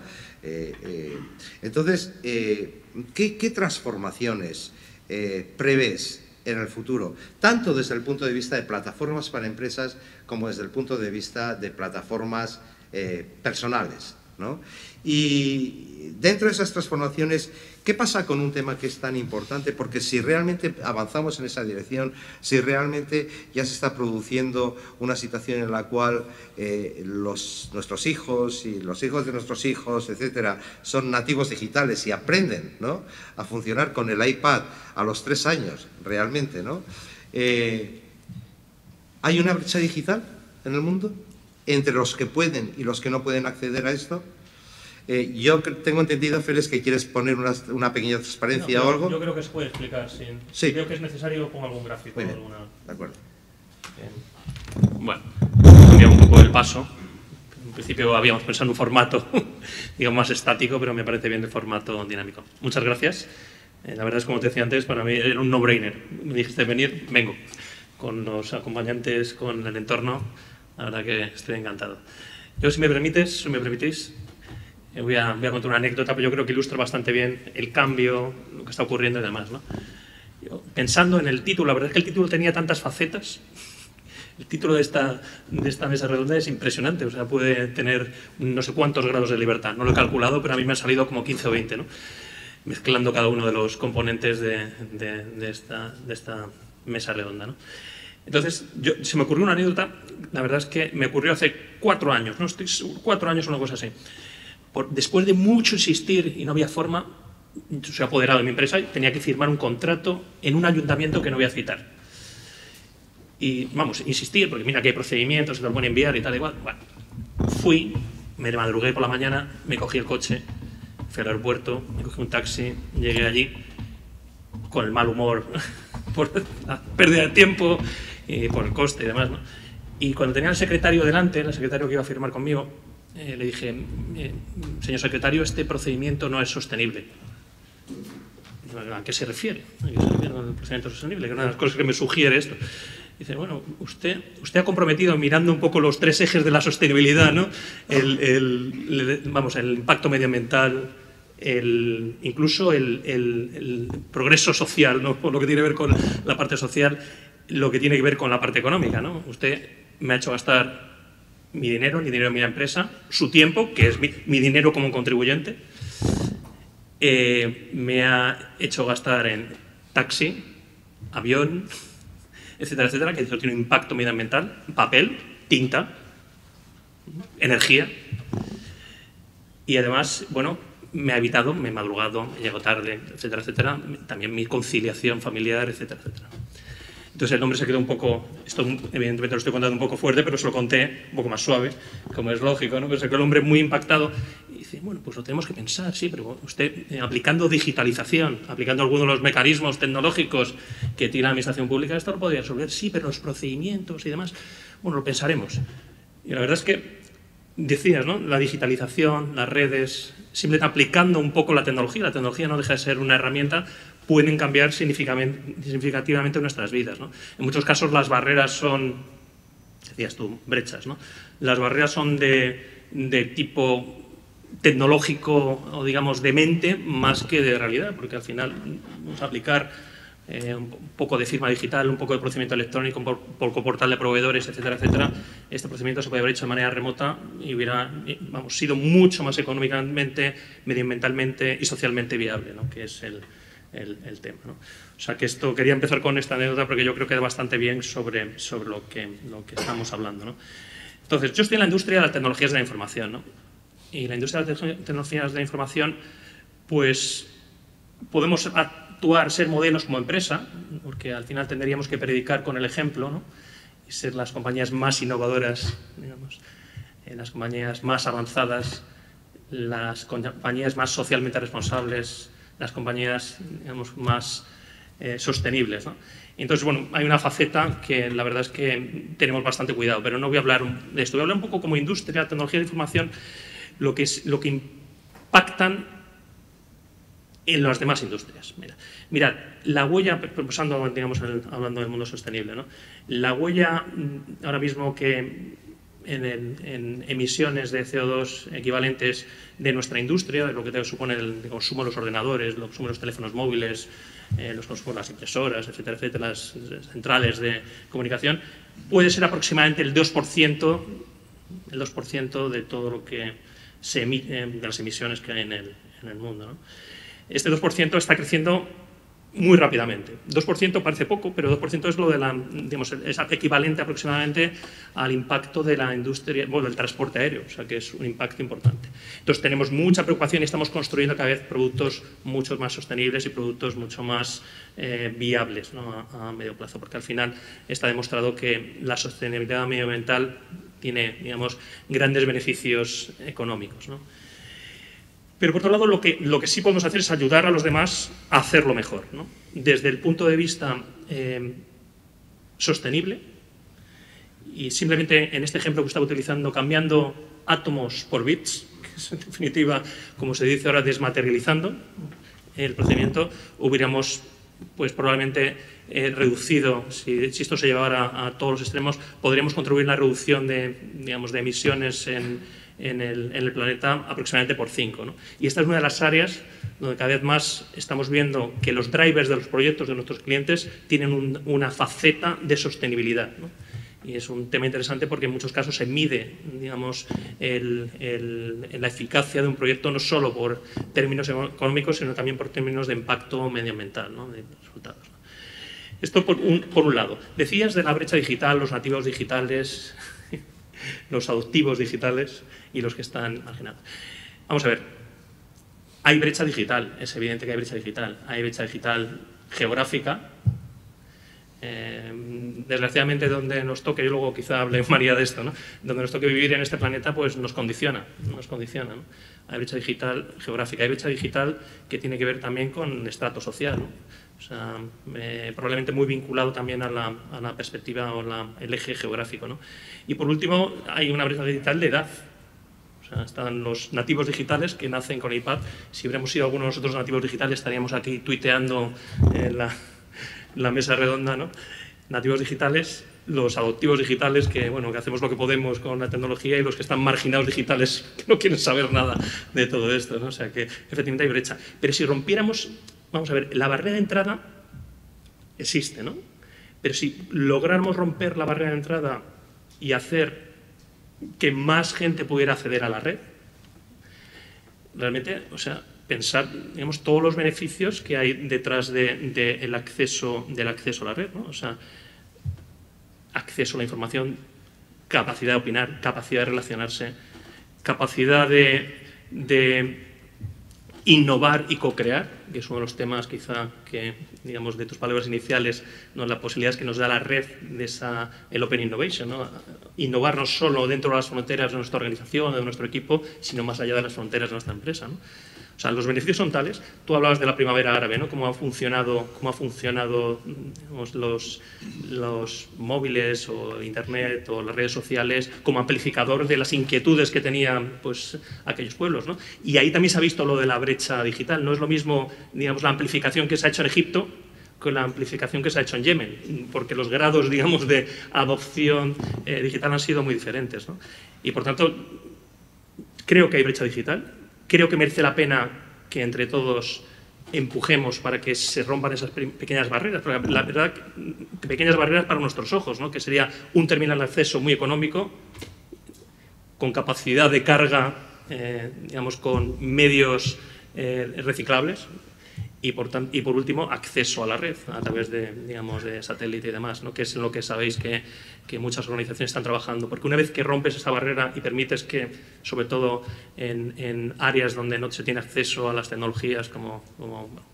Entonces, ¿qué transformaciones prevés en el futuro? Tanto desde el punto de vista de plataformas para empresas como desde el punto de vista de plataformas personales, ¿no? Y dentro de esas transformaciones, ¿qué pasa con un tema que es tan importante? Porque si realmente avanzamos en esa dirección, si realmente ya se está produciendo una situación en la cual nuestros hijos y los hijos de nuestros hijos, etcétera, son nativos digitales y aprenden, ¿no?, a funcionar con el iPad a los 3 años, realmente, ¿no? ¿Hay una brecha digital en el mundo entre los que pueden y los que no pueden acceder a esto? Yo tengo entendido, Félix, que quieres poner una pequeña transparencia o algo. Yo creo que se puede explicar, sí. Sí. Creo que es necesario pongo algún gráfico. Muy bien, de acuerdo. Bueno, cambiamos un poco el paso. En principio habíamos pensado en un formato, digamos, más estático, pero me parece bien el formato dinámico. Muchas gracias. La verdad es, como te decía antes, para mí era un no-brainer. Me dijiste venir, vengo. Con los acompañantes, con el entorno, la verdad que estoy encantado. Yo, si me permitís, voy a contar una anécdota, pero yo creo que ilustra bastante bien el cambio, lo que está ocurriendo y demás, ¿no? Yo, pensando en el título, la verdad es que el título tenía tantas facetas. El título de esta mesa redonda es impresionante, o sea, puede tener no sé cuántos grados de libertad. No lo he calculado, pero a mí me han salido como 15 o 20, ¿no?, mezclando cada uno de los componentes de esta mesa redonda, ¿no? Entonces, se me ocurrió una anécdota, la verdad es que me ocurrió hace 4 años, no estoy seguro, 4 años o una cosa así. Después de mucho insistir y no había forma, soy apoderado de mi empresa y tenía que firmar un contrato en un ayuntamiento que no voy a citar. Y vamos, insistir, porque mira que hay procedimientos, se los pueden enviar y tal, igual. Bueno, fui, me madrugué por la mañana, me cogí el coche, fui al aeropuerto, me cogí un taxi, llegué allí con el mal humor por la pérdida de tiempo y por el coste y demás, ¿no? Y cuando tenía al secretario delante, el secretario que iba a firmar conmigo, le dije, señor secretario, este procedimiento no es sostenible. ¿A qué se refiere? ¿A qué se refiere con el procedimiento sostenible? Que una de las cosas que me sugiere esto. Dice, bueno, usted ha comprometido, mirando un poco los 3 ejes de la sostenibilidad, ¿no?, el impacto medioambiental, incluso el progreso social, ¿no?, por lo que tiene que ver con la parte social, lo que tiene que ver con la parte económica, ¿no? Usted me ha hecho gastar mi dinero, el dinero de mi empresa, su tiempo, que es mi dinero como contribuyente, me ha hecho gastar en taxi, avión, etcétera, etcétera, que eso tiene un impacto medioambiental, papel, tinta, energía, y además, bueno, me ha evitado, me he madrugado, me llego tarde, etcétera, etcétera, también mi conciliación familiar, etcétera, etcétera. Entonces el nombre se quedó un poco, esto evidentemente lo estoy contando un poco fuerte, pero se lo conté un poco más suave, como es lógico, ¿no? Pero se quedó el hombre muy impactado y dice, dice, bueno, pues lo tenemos que pensar, sí, pero usted aplicando digitalización, aplicando algunos de los mecanismos tecnológicos que tiene la administración pública, esto lo podría resolver, sí, pero los procedimientos y demás, bueno, lo pensaremos. Y la verdad es que decías, ¿no? La digitalización, las redes, simplemente aplicando un poco la tecnología no deja de ser una herramienta, pueden cambiar significativamente nuestras vidas, ¿no? En muchos casos las barreras son, decías tú, brechas, ¿no? Las barreras son de tipo tecnológico o, digamos, de mente más que de realidad, porque al final vamos a aplicar un poco de firma digital, un poco de procedimiento electrónico, por portal de proveedores, etcétera, etcétera. Este procedimiento se puede haber hecho de manera remota y hubiera, vamos, sido mucho más económicamente, medioambientalmente y socialmente viable, ¿no? Que es el tema, ¿no? O sea, que esto, quería empezar con esta anécdota porque yo creo que da bastante bien sobre lo que estamos hablando, ¿no? Entonces, yo estoy en la industria de las tecnologías de la información, ¿no? Y la industria de las tecnologías de la información, pues, podemos actuar, ser modelos como empresa, porque al final tendríamos que predicar con el ejemplo, ¿no? Y ser las compañías más innovadoras, digamos, las compañías más avanzadas, las compañías más socialmente responsables, las compañías, digamos, más sostenibles, ¿no? Entonces, bueno, hay una faceta que la verdad es que tenemos bastante cuidado, pero no voy a hablar de esto. Voy a hablar un poco como industria, tecnología de información, lo que impactan en las demás industrias. Mirad, la huella, digamos, hablando del mundo sostenible, ¿no? La huella ahora mismo que en emisiones de CO2 equivalentes de nuestra industria, de lo que supone el consumo de los ordenadores, el consumo de los teléfonos móviles, los consumos de las impresoras, etcétera, etcétera, las centrales de comunicación, puede ser aproximadamente el 2% de todo lo que se emite, de las emisiones que hay en el mundo, ¿no? Este 2% está creciendo muy rápidamente. 2% parece poco, pero 2% es lo de digamos, es equivalente aproximadamente al impacto de la industria, bueno, del transporte aéreo, o sea que es un impacto importante. Entonces tenemos mucha preocupación y estamos construyendo cada vez productos mucho más sostenibles y productos mucho más viables, ¿no? a medio plazo, porque al final está demostrado que la sostenibilidad medioambiental tiene, digamos, grandes beneficios económicos, ¿no? Pero, por otro lado, lo que sí podemos hacer es ayudar a los demás a hacerlo mejor, ¿no? Desde el punto de vista sostenible, y simplemente en este ejemplo que estaba utilizando, cambiando átomos por bits, que es en definitiva, como se dice ahora, desmaterializando el procedimiento, hubiéramos, pues probablemente reducido, si esto se llevara a todos los extremos, podríamos contribuir a la reducción de, digamos, de emisiones en el planeta aproximadamente por 5, ¿no? Y esta es una de las áreas donde cada vez más estamos viendo que los drivers de los proyectos de nuestros clientes tienen una faceta de sostenibilidad, ¿no? Y es un tema interesante porque en muchos casos se mide, digamos, la eficacia de un proyecto no solo por términos económicos, sino también por términos de impacto medioambiental, ¿no? De resultados, ¿no? Esto por un lado. Decías de la brecha digital, los nativos digitales, los adoptivos digitales y los que están marginados. Vamos a ver, hay brecha digital, es evidente que hay brecha digital. Hay brecha digital geográfica. Desgraciadamente, donde nos toque, y luego quizá hable María de esto, ¿no? Donde nos toque vivir en este planeta, pues nos condiciona, ¿no? Hay brecha digital geográfica, hay brecha digital que tiene que ver también con el estrato social, ¿no? O sea, probablemente muy vinculado también a la perspectiva o el eje geográfico, ¿no? Y por último, hay una brecha digital de edad. O sea, están los nativos digitales que nacen con iPad. Si hubiéramos sido algunos de nosotros nativos digitales, estaríamos aquí tuiteando la mesa redonda, ¿no? Nativos digitales, los adoptivos digitales, que, bueno, que hacemos lo que podemos con la tecnología, y los que están marginados digitales, que no quieren saber nada de todo esto, ¿no? O sea, que efectivamente hay brecha. Pero si rompiéramos, vamos a ver, la barrera de entrada existe, ¿no? Pero si lográramos romper la barrera de entrada y hacer que más gente pudiera acceder a la red, realmente, o sea, pensar, digamos, todos los beneficios que hay detrás del acceso a la red, ¿no? O sea, acceso a la información, capacidad de opinar, capacidad de relacionarse, capacidad de innovar y co-crear, que es uno de los temas quizá que, digamos, de tus palabras iniciales, ¿no? La posibilidad que nos da la red de el Open Innovation, ¿no? Innovar no solo dentro de las fronteras de nuestra organización, de nuestro equipo, sino más allá de las fronteras de nuestra empresa, ¿no? O sea, los beneficios son tales. Tú hablabas de la primavera árabe, ¿no? Cómo ha funcionado digamos, los móviles o Internet o las redes sociales como amplificador de las inquietudes que tenían, pues, aquellos pueblos, ¿no? Y ahí también se ha visto lo de la brecha digital. No es lo mismo, digamos, la amplificación que se ha hecho en Egipto con la amplificación que se ha hecho en Yemen, porque los grados, digamos, de adopción digital han sido muy diferentes, ¿no? Y, por tanto, creo que hay brecha digital. Creo que merece la pena que entre todos empujemos para que se rompan esas pequeñas barreras, porque la verdad, pequeñas barreras para nuestros ojos, ¿no? Que sería un terminal de acceso muy económico, con capacidad de carga, digamos, con medios reciclables, y por último, acceso a la red a través de, digamos, de satélite y demás, ¿no? Que es en lo que sabéis que muchas organizaciones están trabajando. Porque una vez que rompes esa barrera y permites que, sobre todo en áreas donde no se tiene acceso a las tecnologías, como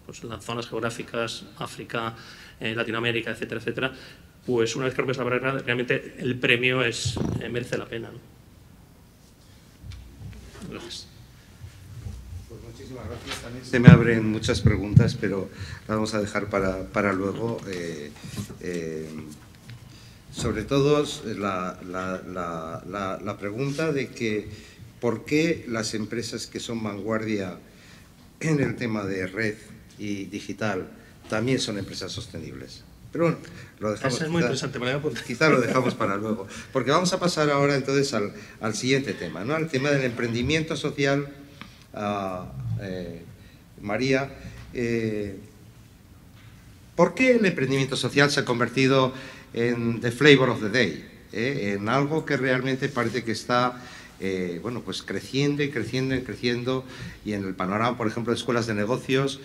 pues, las zonas geográficas, África, Latinoamérica, etcétera, etcétera, pues una vez que rompes la barrera, realmente el premio merece la pena, ¿no? Gracias. Muchísimas gracias. También se me abren muchas preguntas, pero las vamos a dejar para luego. Sobre todo la pregunta de que por qué las empresas que son vanguardia en el tema de red y digital también son empresas sostenibles. Pero bueno, lo dejamos. Eso es muy interesante, quizá lo dejamos para luego. Porque vamos a pasar ahora entonces al siguiente tema, ¿no? Al tema del emprendimiento social. María, ¿por qué el emprendimiento social se ha convertido en the flavor of the day? En algo que realmente parece que está bueno, pues creciendo y creciendo y creciendo, y en el panorama, por ejemplo, de escuelas de negocios,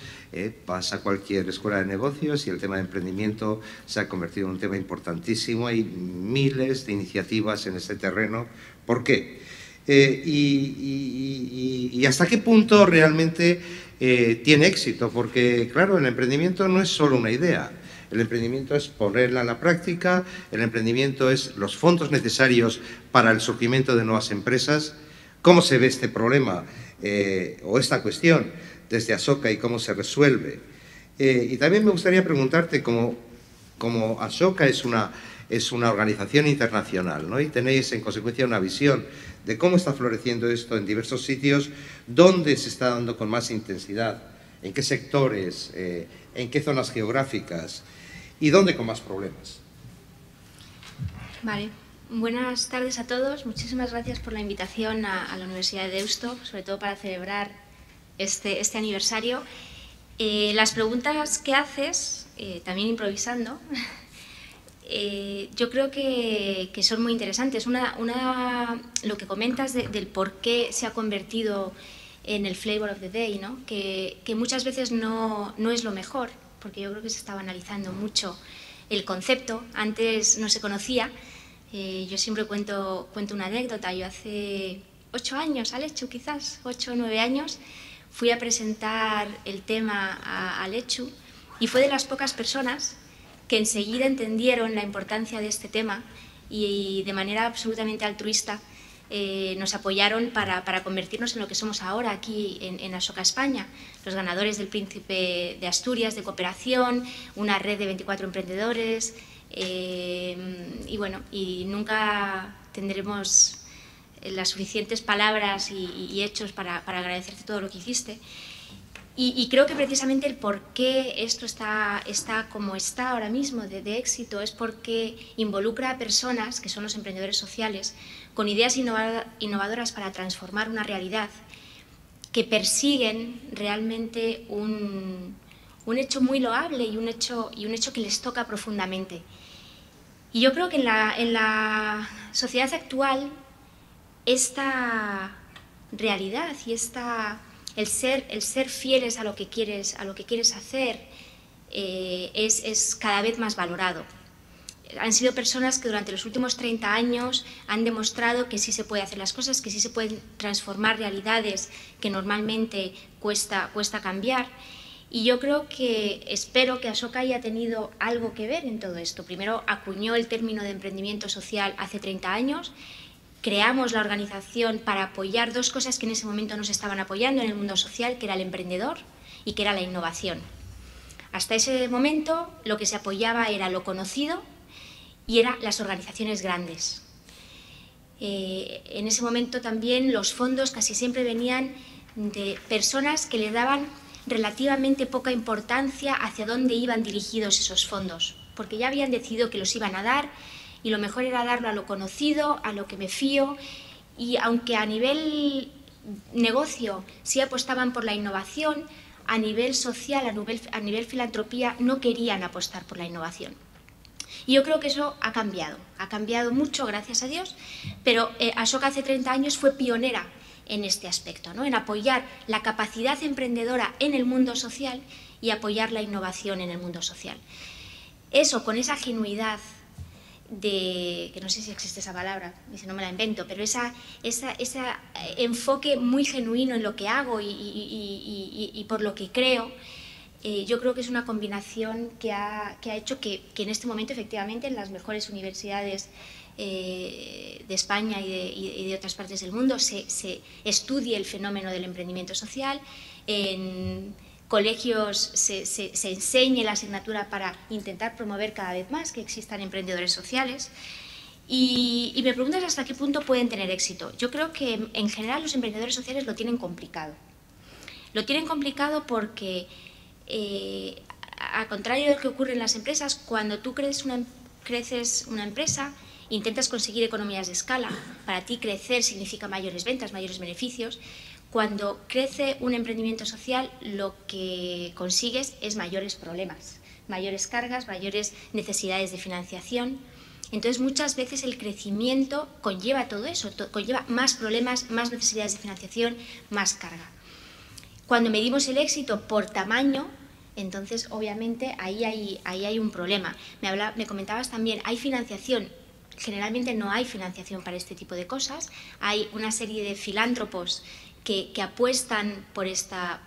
pasa cualquier escuela de negocios y el tema de emprendimiento se ha convertido en un tema importantísimo. Hay miles de iniciativas en este terreno. ¿Por qué? Y hasta qué punto realmente tiene éxito, porque claro, el emprendimiento no es solo una idea, el emprendimiento es ponerla en la práctica, el emprendimiento es los fondos necesarios para el surgimiento de nuevas empresas. ¿Cómo se ve este problema o esta cuestión desde Ashoka y cómo se resuelve? Y también me gustaría preguntarte, como Ashoka es una organización internacional, ¿no? Y tenéis en consecuencia una visión de cómo está floreciendo esto en diversos sitios, dónde se está dando con más intensidad, en qué sectores, en qué zonas geográficas y dónde con más problemas. Vale, buenas tardes a todos. Muchísimas gracias por la invitación a la Universidad de Deusto, sobre todo para celebrar este aniversario. Las preguntas que haces, también improvisando, yo creo que son muy interesantes. Lo que comentas del por qué se ha convertido en el flavor of the day, ¿no? Que muchas veces no es lo mejor, porque yo creo que se estaba analizando mucho el concepto. Antes no se conocía. Yo siempre cuento una anécdota. Yo hace 8 años, Alechu, quizás 8 o 9 años, fui a presentar el tema a Alechu y fue de las pocas personas que enseguida entendieron la importancia de este tema y de manera absolutamente altruista nos apoyaron para convertirnos en lo que somos ahora aquí en Ashoka España, los ganadores del Príncipe de Asturias de cooperación, una red de 24 emprendedores y bueno, y nunca tendremos las suficientes palabras y hechos para agradecerte todo lo que hiciste. Y creo que precisamente el por qué esto está como está ahora mismo de éxito es porque involucra a personas, que son los emprendedores sociales, con ideas innovadoras para transformar una realidad, que persiguen realmente un hecho muy loable y un hecho que les toca profundamente. Y yo creo que en la sociedad actual esta realidad y el ser fieles a lo que quieres hacer es cada vez más valorado. han sido personas que durante los últimos 30 años han demostrado que sí se puede hacer las cosas, que sí se pueden transformar realidades que normalmente cuesta cambiar. Y yo espero que Ashoka haya tenido algo que ver en todo esto. Primero acuñó el término de emprendimiento social hace 30 años, creamos la organización para apoyar dos cosas que en ese momento nos estaban apoyando en el mundo social, que era el emprendedor y que era la innovación. Hasta ese momento lo que se apoyaba era lo conocido y eran las organizaciones grandes. En ese momento también los fondos casi siempre venían de personas que les daban relativamente poca importancia hacia dónde iban dirigidos esos fondos, porque ya habían decidido que los iban a dar y lo mejor era darlo a lo conocido, a lo que me fío, y aunque a nivel negocio sí apostaban por la innovación, a nivel social, a nivel filantropía, no querían apostar por la innovación. Y yo creo que eso ha cambiado mucho, gracias a Dios, pero Ashoka hace 30 años fue pionera en este aspecto, ¿no? En apoyar la capacidad emprendedora en el mundo social y apoyar la innovación en el mundo social. Eso, con esa genuidad que no sé si existe esa palabra, y si no me la invento, pero ese enfoque muy genuino en lo que hago y por lo que creo, yo creo que es una combinación que ha hecho que en este momento, efectivamente, en las mejores universidades de España y de otras partes del mundo se estudie el fenómeno del emprendimiento social. En colegios se enseñe la asignatura para intentar promover cada vez más que existan emprendedores sociales. Y me preguntas hasta qué punto pueden tener éxito. Yo creo que en general los emprendedores sociales lo tienen complicado. Lo tienen complicado porque, al contrario de lo que ocurre en las empresas, cuando tú creces una empresa, intentas conseguir economías de escala. Para ti crecer significa mayores ventas, mayores beneficios. Cuando crece un emprendimiento social, lo que consigues es mayores problemas, mayores cargas, mayores necesidades de financiación. Entonces, muchas veces el crecimiento conlleva todo eso, conlleva más problemas, más necesidades de financiación, más carga. Cuando medimos el éxito por tamaño, entonces, obviamente, ahí hay un problema. Me comentabas también, ¿hay financiación? Generalmente no hay financiación para este tipo de cosas. Hay una serie de filántropos que apuestan por estas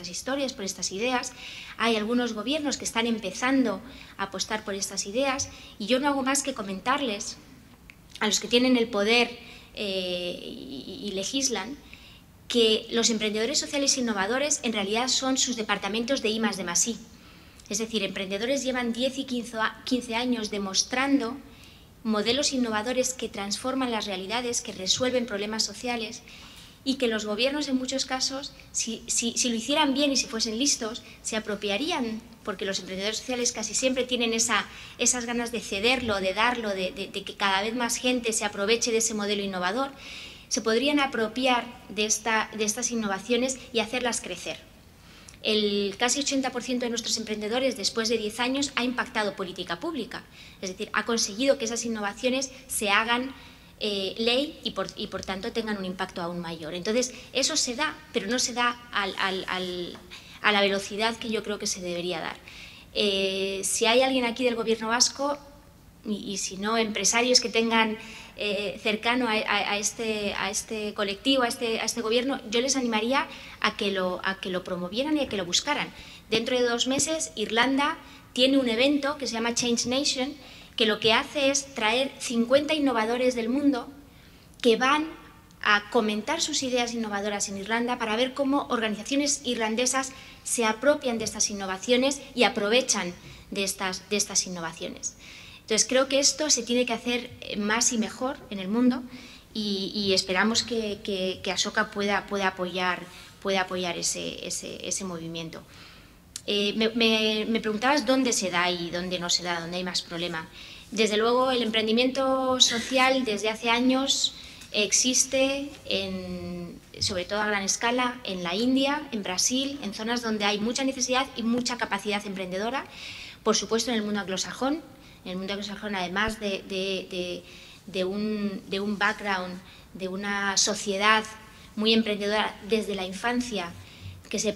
historias, por estas ideas. Hay algunos gobiernos que están empezando a apostar por estas ideas y yo no hago más que comentarles a los que tienen el poder y legislan que los emprendedores sociales innovadores en realidad son sus departamentos de I+D+I. Es decir, emprendedores llevan 10 y 15 años demostrando modelos innovadores que transforman las realidades, que resuelven problemas sociales y que los gobiernos en muchos casos, si lo hicieran bien y si fuesen listos, se apropiarían, porque los emprendedores sociales casi siempre tienen esas ganas de cederlo, de darlo, de que cada vez más gente se aproveche de ese modelo innovador, se podrían apropiar de estas innovaciones y hacerlas crecer. El casi 80% de nuestros emprendedores, después de 10 años, ha impactado política pública. Es decir, ha conseguido que esas innovaciones se hagan ley y por tanto tengan un impacto aún mayor. Entonces, eso se da, pero no se da a la velocidad que yo creo que se debería dar. Si hay alguien aquí del Gobierno vasco, y si no, empresarios que tengan cercano a este colectivo, a este gobierno, yo les animaría a que lo promovieran y a que lo buscaran. Dentro de 2 meses, Irlanda tiene un evento que se llama Change Nation, que lo que hace es traer 50 innovadores del mundo que van a comentar sus ideas innovadoras en Irlanda para ver cómo organizaciones irlandesas se apropian de estas innovaciones y aprovechan de estas innovaciones. Entonces, creo que esto se tiene que hacer más y mejor en el mundo y esperamos que Ashoka pueda apoyar ese movimiento. Me preguntabas dónde se da y dónde no se da, dónde hay más problema. Desde luego, el emprendimiento social desde hace años existe, sobre todo a gran escala, en la India, en Brasil, en zonas donde hay mucha necesidad y mucha capacidad emprendedora. Por supuesto, en el mundo anglosajón. En el mundo anglosajón, además de un background, de una sociedad muy emprendedora desde la infancia, que se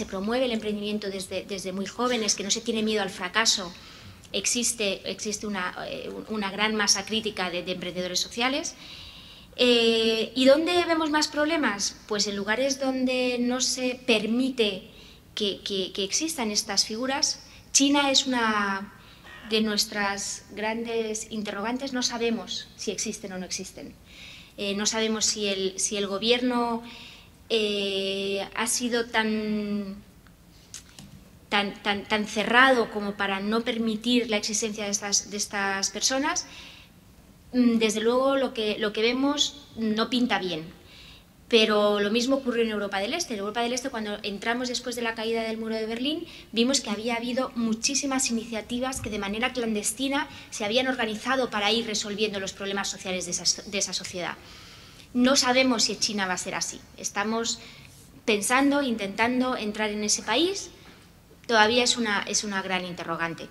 promueve el emprendimiento desde muy jóvenes, que no se tiene miedo al fracaso existe una gran masa crítica de emprendedores sociales. ¿Y dónde vemos más problemas? Pues en lugares donde no se permite que existan estas figuras. China es una de nuestras grandes interrogantes. No sabemos si existen o no existen. No sabemos si el gobierno ha sido tan cerrado como para no permitir la existencia de estas personas. Desde luego lo que vemos no pinta bien, pero lo mismo ocurrió en Europa del Este. En Europa del Este, cuando entramos después de la caída del muro de Berlín, vimos que había habido muchísimas iniciativas que de manera clandestina se habían organizado para ir resolviendo los problemas sociales de esa sociedad. No sabemos si China va a ser así. Estamos pensando, intentando entrar en ese país. Todavía es una gran interrogante.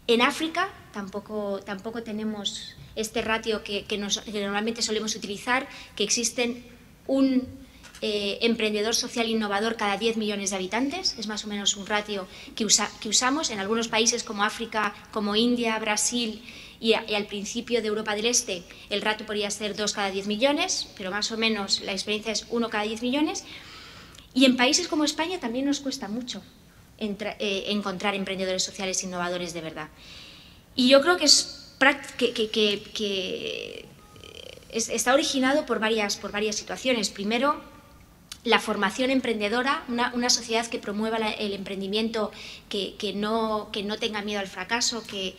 En África tampoco tenemos este ratio que normalmente solemos utilizar, que existen un emprendedor social innovador cada 10 millones de habitantes. Es más o menos un ratio que usamos en algunos países como África, como India, Brasil y al principio de Europa del Este. El ratio podría ser 2 cada 10 millones, pero más o menos la experiencia es 1 cada 10 millones. Y en países como España también nos cuesta mucho encontrar emprendedores sociales innovadores de verdad. Y yo creo que está originado por varias situaciones. Primero, la formación emprendedora, una sociedad que promueva el emprendimiento, que no tenga miedo al fracaso, que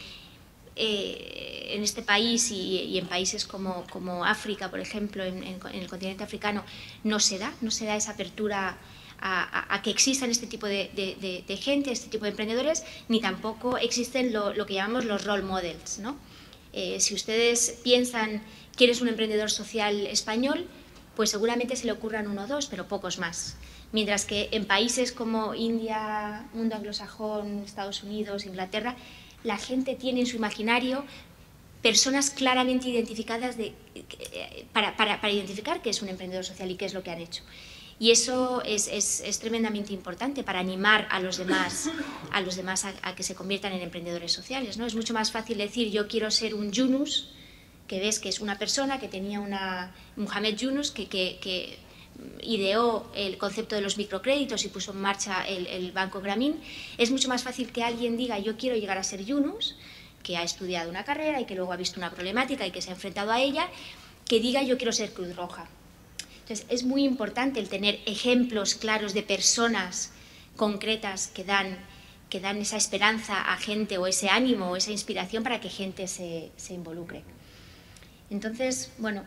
en este país y en países como África, por ejemplo, en el continente africano, no se da esa apertura a que existan este tipo de gente, este tipo de emprendedores, ni tampoco existen lo que llamamos los role models, ¿no? Si ustedes piensan quién es un emprendedor social español, pues seguramente se le ocurran 1 o 2, pero pocos más. Mientras que en países como India, mundo anglosajón, Estados Unidos, Inglaterra, la gente tiene en su imaginario personas claramente identificadas para identificar qué es un emprendedor social y qué es lo que han hecho. Y eso es tremendamente importante para animar a los demás a que se conviertan en emprendedores sociales, ¿no? Es mucho más fácil decir yo quiero ser un Yunus, que ves que es una persona que tenía Mohamed Yunus, que ideó el concepto de los microcréditos y puso en marcha el Banco Grameen. Es mucho más fácil que alguien diga yo quiero llegar a ser Yunus, que ha estudiado una carrera y que luego ha visto una problemática y que se ha enfrentado a ella, que diga yo quiero ser Cruz Roja. Entonces, es muy importante el tener ejemplos claros de personas concretas que dan esa esperanza a gente, o ese ánimo o esa inspiración para que gente se involucre. Entonces, bueno,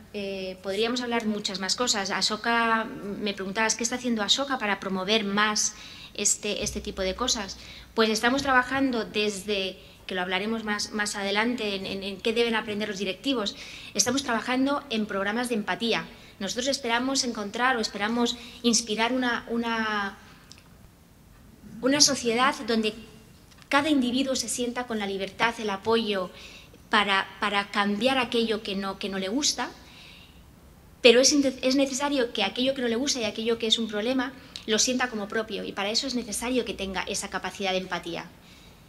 podríamos hablar muchas más cosas. Ashoka, me preguntabas, ¿qué está haciendo Ashoka para promover más este tipo de cosas? Pues estamos trabajando desde, que lo hablaremos más adelante, en qué deben aprender los directivos. Estamos trabajando en programas de empatía. Nosotros esperamos encontrar o esperamos inspirar una sociedad donde cada individuo se sienta con la libertad, el apoyo para cambiar aquello que no le gusta, pero es necesario que aquello que no le gusta y aquello que es un problema lo sienta como propio, y para eso es necesario que tenga esa capacidad de empatía.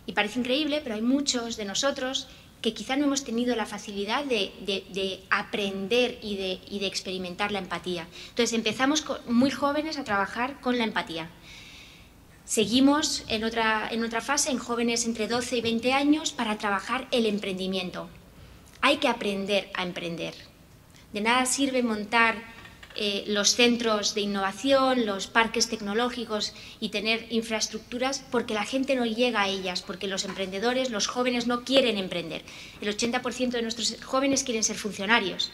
Y parece increíble, pero hay muchos de nosotros que quizá no hemos tenido la facilidad de aprender y de experimentar la empatía. Entonces empezamos muy jóvenes a trabajar con la empatía. Seguimos en otra fase, en jóvenes entre 12 y 20 años, para trabajar el emprendimiento. Hay que aprender a emprender. De nada sirve montar los centros de innovación, los parques tecnológicos y tener infraestructuras porque la gente no llega a ellas, porque los emprendedores, los jóvenes no quieren emprender. El 80% de nuestros jóvenes quieren ser funcionarios.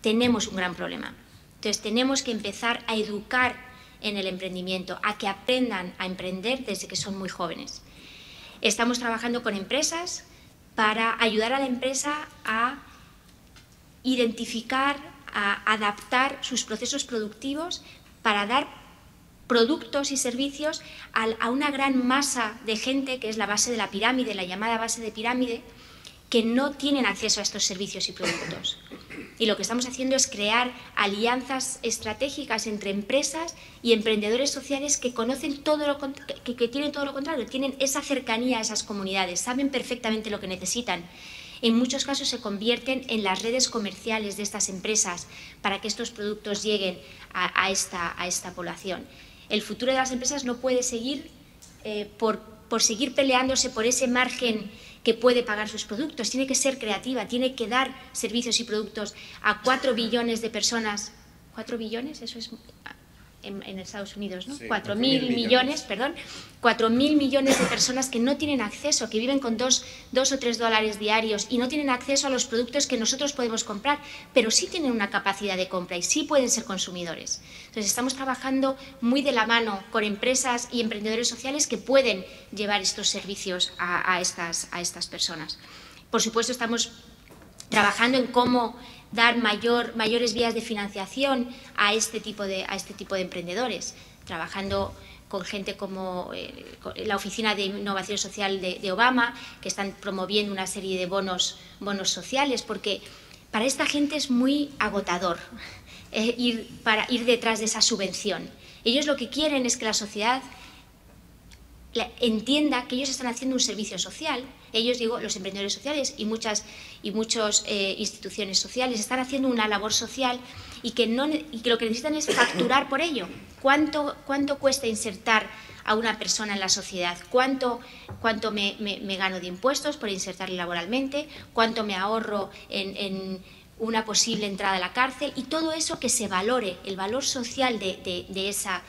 Tenemos un gran problema. Entonces tenemos que empezar a educar en el emprendimiento, a que aprendan a emprender desde que son muy jóvenes. Estamos trabajando con empresas para ayudar a la empresa a identificar, a adaptar sus procesos productivos para dar productos y servicios a una gran masa de gente que es la base de la pirámide, la llamada base de pirámide, que no tienen acceso a estos servicios y productos. y lo que estamos haciendo es crear alianzas estratégicas entre empresas y emprendedores sociales que conocen que tienen todo lo contrario, tienen esa cercanía a esas comunidades, saben perfectamente lo que necesitan. En muchos casos se convierten en las redes comerciales de estas empresas para que estos productos lleguen a esta población. El futuro de las empresas no puede seguir por seguir peleándose por ese margen que puede pagar sus productos. Tiene que ser creativa, tiene que dar servicios y productos a 4 billones de personas. ¿4 billones? Eso es en Estados Unidos, ¿no? Sí, 4.000 millones, perdón. 4.000 millones de personas que no tienen acceso, que viven con $2 o $3 diarios y no tienen acceso a los productos que nosotros podemos comprar, pero sí tienen una capacidad de compra y sí pueden ser consumidores. Entonces, estamos trabajando muy de la mano con empresas y emprendedores sociales que pueden llevar estos servicios a estas personas. Por supuesto, estamos trabajando en cómo dar mayores vías de financiación a este tipo de emprendedores, trabajando con gente como la Oficina de Innovación Social de Obama, que están promoviendo una serie de bonos sociales, porque para esta gente es muy agotador ir detrás de esa subvención. Ellos lo que quieren es que la sociedad entienda que ellos están haciendo un servicio social. Ellos, digo, los emprendedores sociales y muchas instituciones sociales están haciendo una labor social y que lo que necesitan es facturar por ello. ¿Cuánto cuesta insertar a una persona en la sociedad? ¿Cuánto me gano de impuestos por insertarle laboralmente? ¿Cuánto me ahorro en una posible entrada a la cárcel? Y todo eso que se valore, el valor social de esa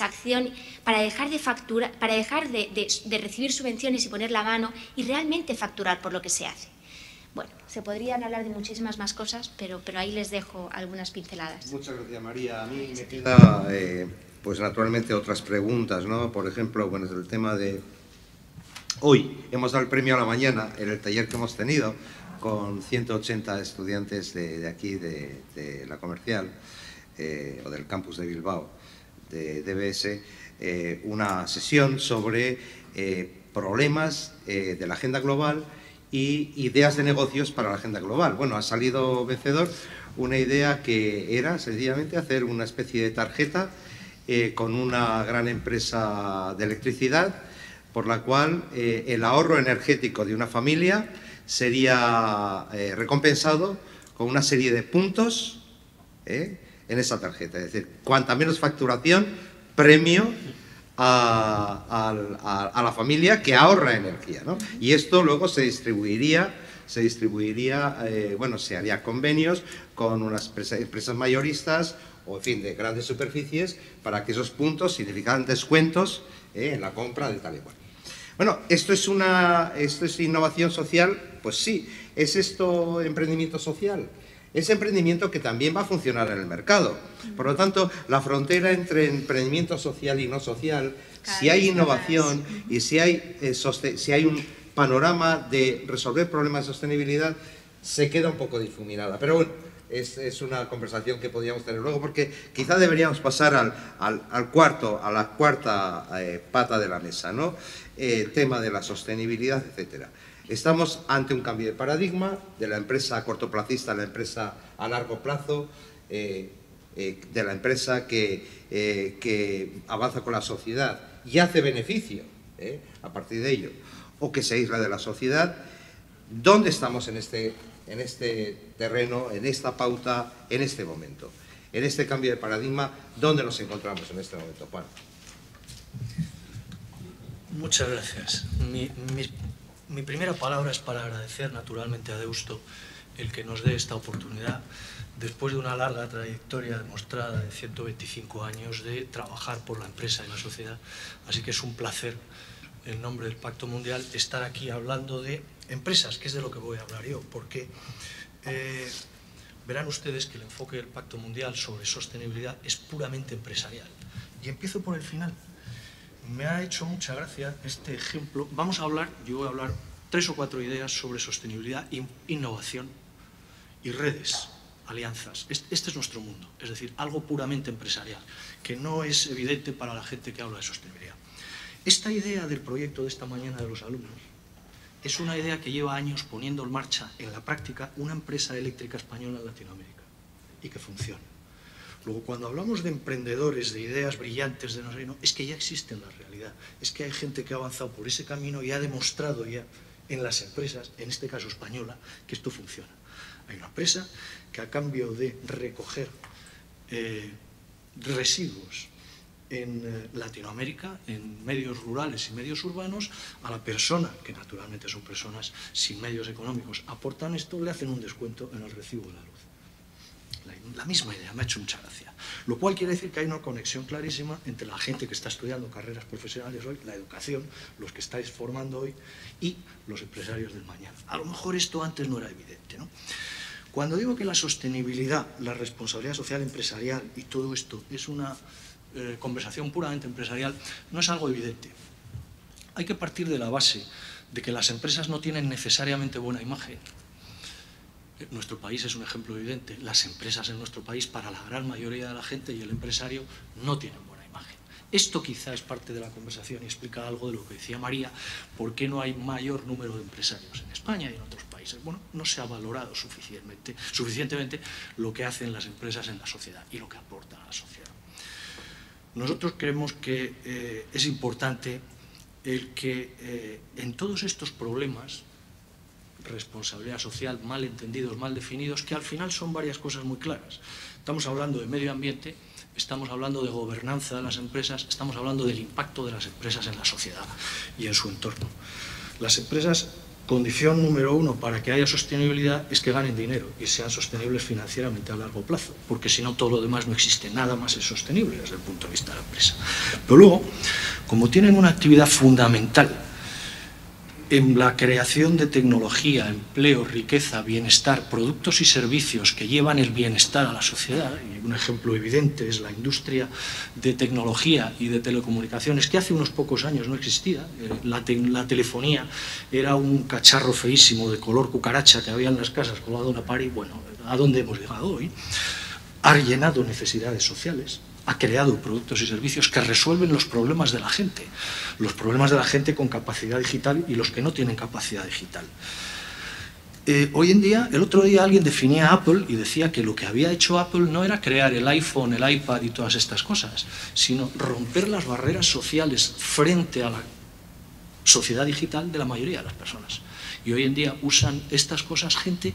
acción, para dejar de facturar, para dejar de recibir subvenciones y poner la mano y realmente facturar por lo que se hace. Bueno, se podrían hablar de muchísimas más cosas, pero ahí les dejo algunas pinceladas. Muchas gracias, María. A mí me queda, pues naturalmente, otras preguntas, ¿no? Por ejemplo, bueno, el tema de... Hoy hemos dado el premio a la mañana en el taller que hemos tenido con 180 estudiantes de aquí, de la Comercial, o del campus de Bilbao, de DBS, una sesión sobre problemas de la agenda global y ideas de negocios para la agenda global. Bueno, ha salido vencedor una idea que era sencillamente hacer una especie de tarjeta con una gran empresa de electricidad, por la cual el ahorro energético de una familia sería recompensado con una serie de puntos en esa tarjeta. Es decir, cuanta menos facturación, premio a la familia que ahorra energía, ¿no? Y esto luego se distribuiría, bueno, se haría convenios con unas empresas mayoristas o, en fin, de grandes superficies, para que esos puntos significaran descuentos en la compra de tal y cual. Bueno, ¿esto es innovación social? Pues sí. ¿Es esto emprendimiento social? Es emprendimiento que también va a funcionar en el mercado. Por lo tanto, la frontera entre emprendimiento social y no social, si hay innovación y si hay un panorama de resolver problemas de sostenibilidad, se queda un poco difuminada. Pero bueno, es una conversación que podríamos tener luego, porque quizá deberíamos pasar a la cuarta pata de la mesa, ¿no? El tema de la sostenibilidad, etcétera. Estamos ante un cambio de paradigma de la empresa cortoplacista a la empresa a largo plazo, de la empresa que avanza con la sociedad y hace beneficio a partir de ello, o que se aísla de la sociedad. ¿Dónde estamos en este terreno, en esta pauta, en este momento? En este cambio de paradigma, ¿dónde nos encontramos en este momento, Juan? Muchas gracias. Mi primera palabra es para agradecer naturalmente a Deusto el que nos dé esta oportunidad, después de una larga trayectoria demostrada de 125 años de trabajar por la empresa y la sociedad. Así que es un placer, en nombre del Pacto Mundial, estar aquí hablando de empresas, que es de lo que voy a hablar yo, porque verán ustedes que el enfoque del Pacto Mundial sobre sostenibilidad es puramente empresarial. Y empiezo por el final. Me ha hecho mucha gracia este ejemplo. Yo voy a hablar 3 o 4 ideas sobre sostenibilidad, innovación y redes, alianzas. Este es nuestro mundo, es decir, algo puramente empresarial, que no es evidente para la gente que habla de sostenibilidad. Esta idea del proyecto de esta mañana de los alumnos es una idea que lleva años poniendo en marcha en la práctica una empresa eléctrica española en Latinoamérica y que funciona. Luego, cuando hablamos de emprendedores, de ideas brillantes, de no sé, no, es que ya existe en la realidad. Es que hay gente que ha avanzado por ese camino y ha demostrado ya en las empresas, en este caso española, que esto funciona. Hay una empresa que a cambio de recoger residuos en Latinoamérica, en medios rurales y medios urbanos, a la persona, que naturalmente son personas sin medios económicos, aportan esto, le hacen un descuento en el recibo de la luz. La misma idea, me ha hecho mucha gracia. Lo cual quiere decir que hay una conexión clarísima entre la gente que está estudiando carreras profesionales hoy, la educación, los que estáis formando hoy y los empresarios del mañana. A lo mejor esto antes no era evidente, ¿no? Cuando digo que la sostenibilidad, la responsabilidad social empresarial y todo esto es una conversación puramente empresarial, no es algo evidente. Hay que partir de la base de que las empresas no tienen necesariamente buena imagen. Nuestro país es un ejemplo evidente. Las empresas en nuestro país, para la gran mayoría de la gente y el empresario, no tienen buena imagen. Esto quizá es parte de la conversación y explica algo de lo que decía María, por qué no hay mayor número de empresarios en España y en otros países. Bueno, no se ha valorado suficientemente lo que hacen las empresas en la sociedad y lo que aportan a la sociedad. Nosotros creemos que es importante el que en todos estos problemas, responsabilidad social, mal entendidos, mal definidos, que al final son varias cosas muy claras. Estamos hablando de medio ambiente, estamos hablando de gobernanza de las empresas, estamos hablando del impacto de las empresas en la sociedad y en su entorno. Las empresas, condición número uno para que haya sostenibilidad es que ganen dinero y sean sostenibles financieramente a largo plazo, porque si no todo lo demás no existe, nada más es sostenible desde el punto de vista de la empresa. Pero luego, como tienen una actividad fundamental en la creación de tecnología, empleo, riqueza, bienestar, productos y servicios que llevan el bienestar a la sociedad, y un ejemplo evidente es la industria de tecnología y de telecomunicaciones, que hace unos pocos años no existía. La telefonía era un cacharro feísimo de color cucaracha que había en las casas colgado en una pared. Bueno, ¿a dónde hemos llegado hoy? Ha llenado necesidades sociales, ha creado productos y servicios que resuelven los problemas de la gente con capacidad digital y los que no tienen capacidad digital. Hoy en día, el otro día alguien definía a Apple y decía que lo que había hecho Apple no era crear el iPhone, el iPad y todas estas cosas, sino romper las barreras sociales frente a la sociedad digital de la mayoría de las personas. Y hoy en día usan estas cosas gente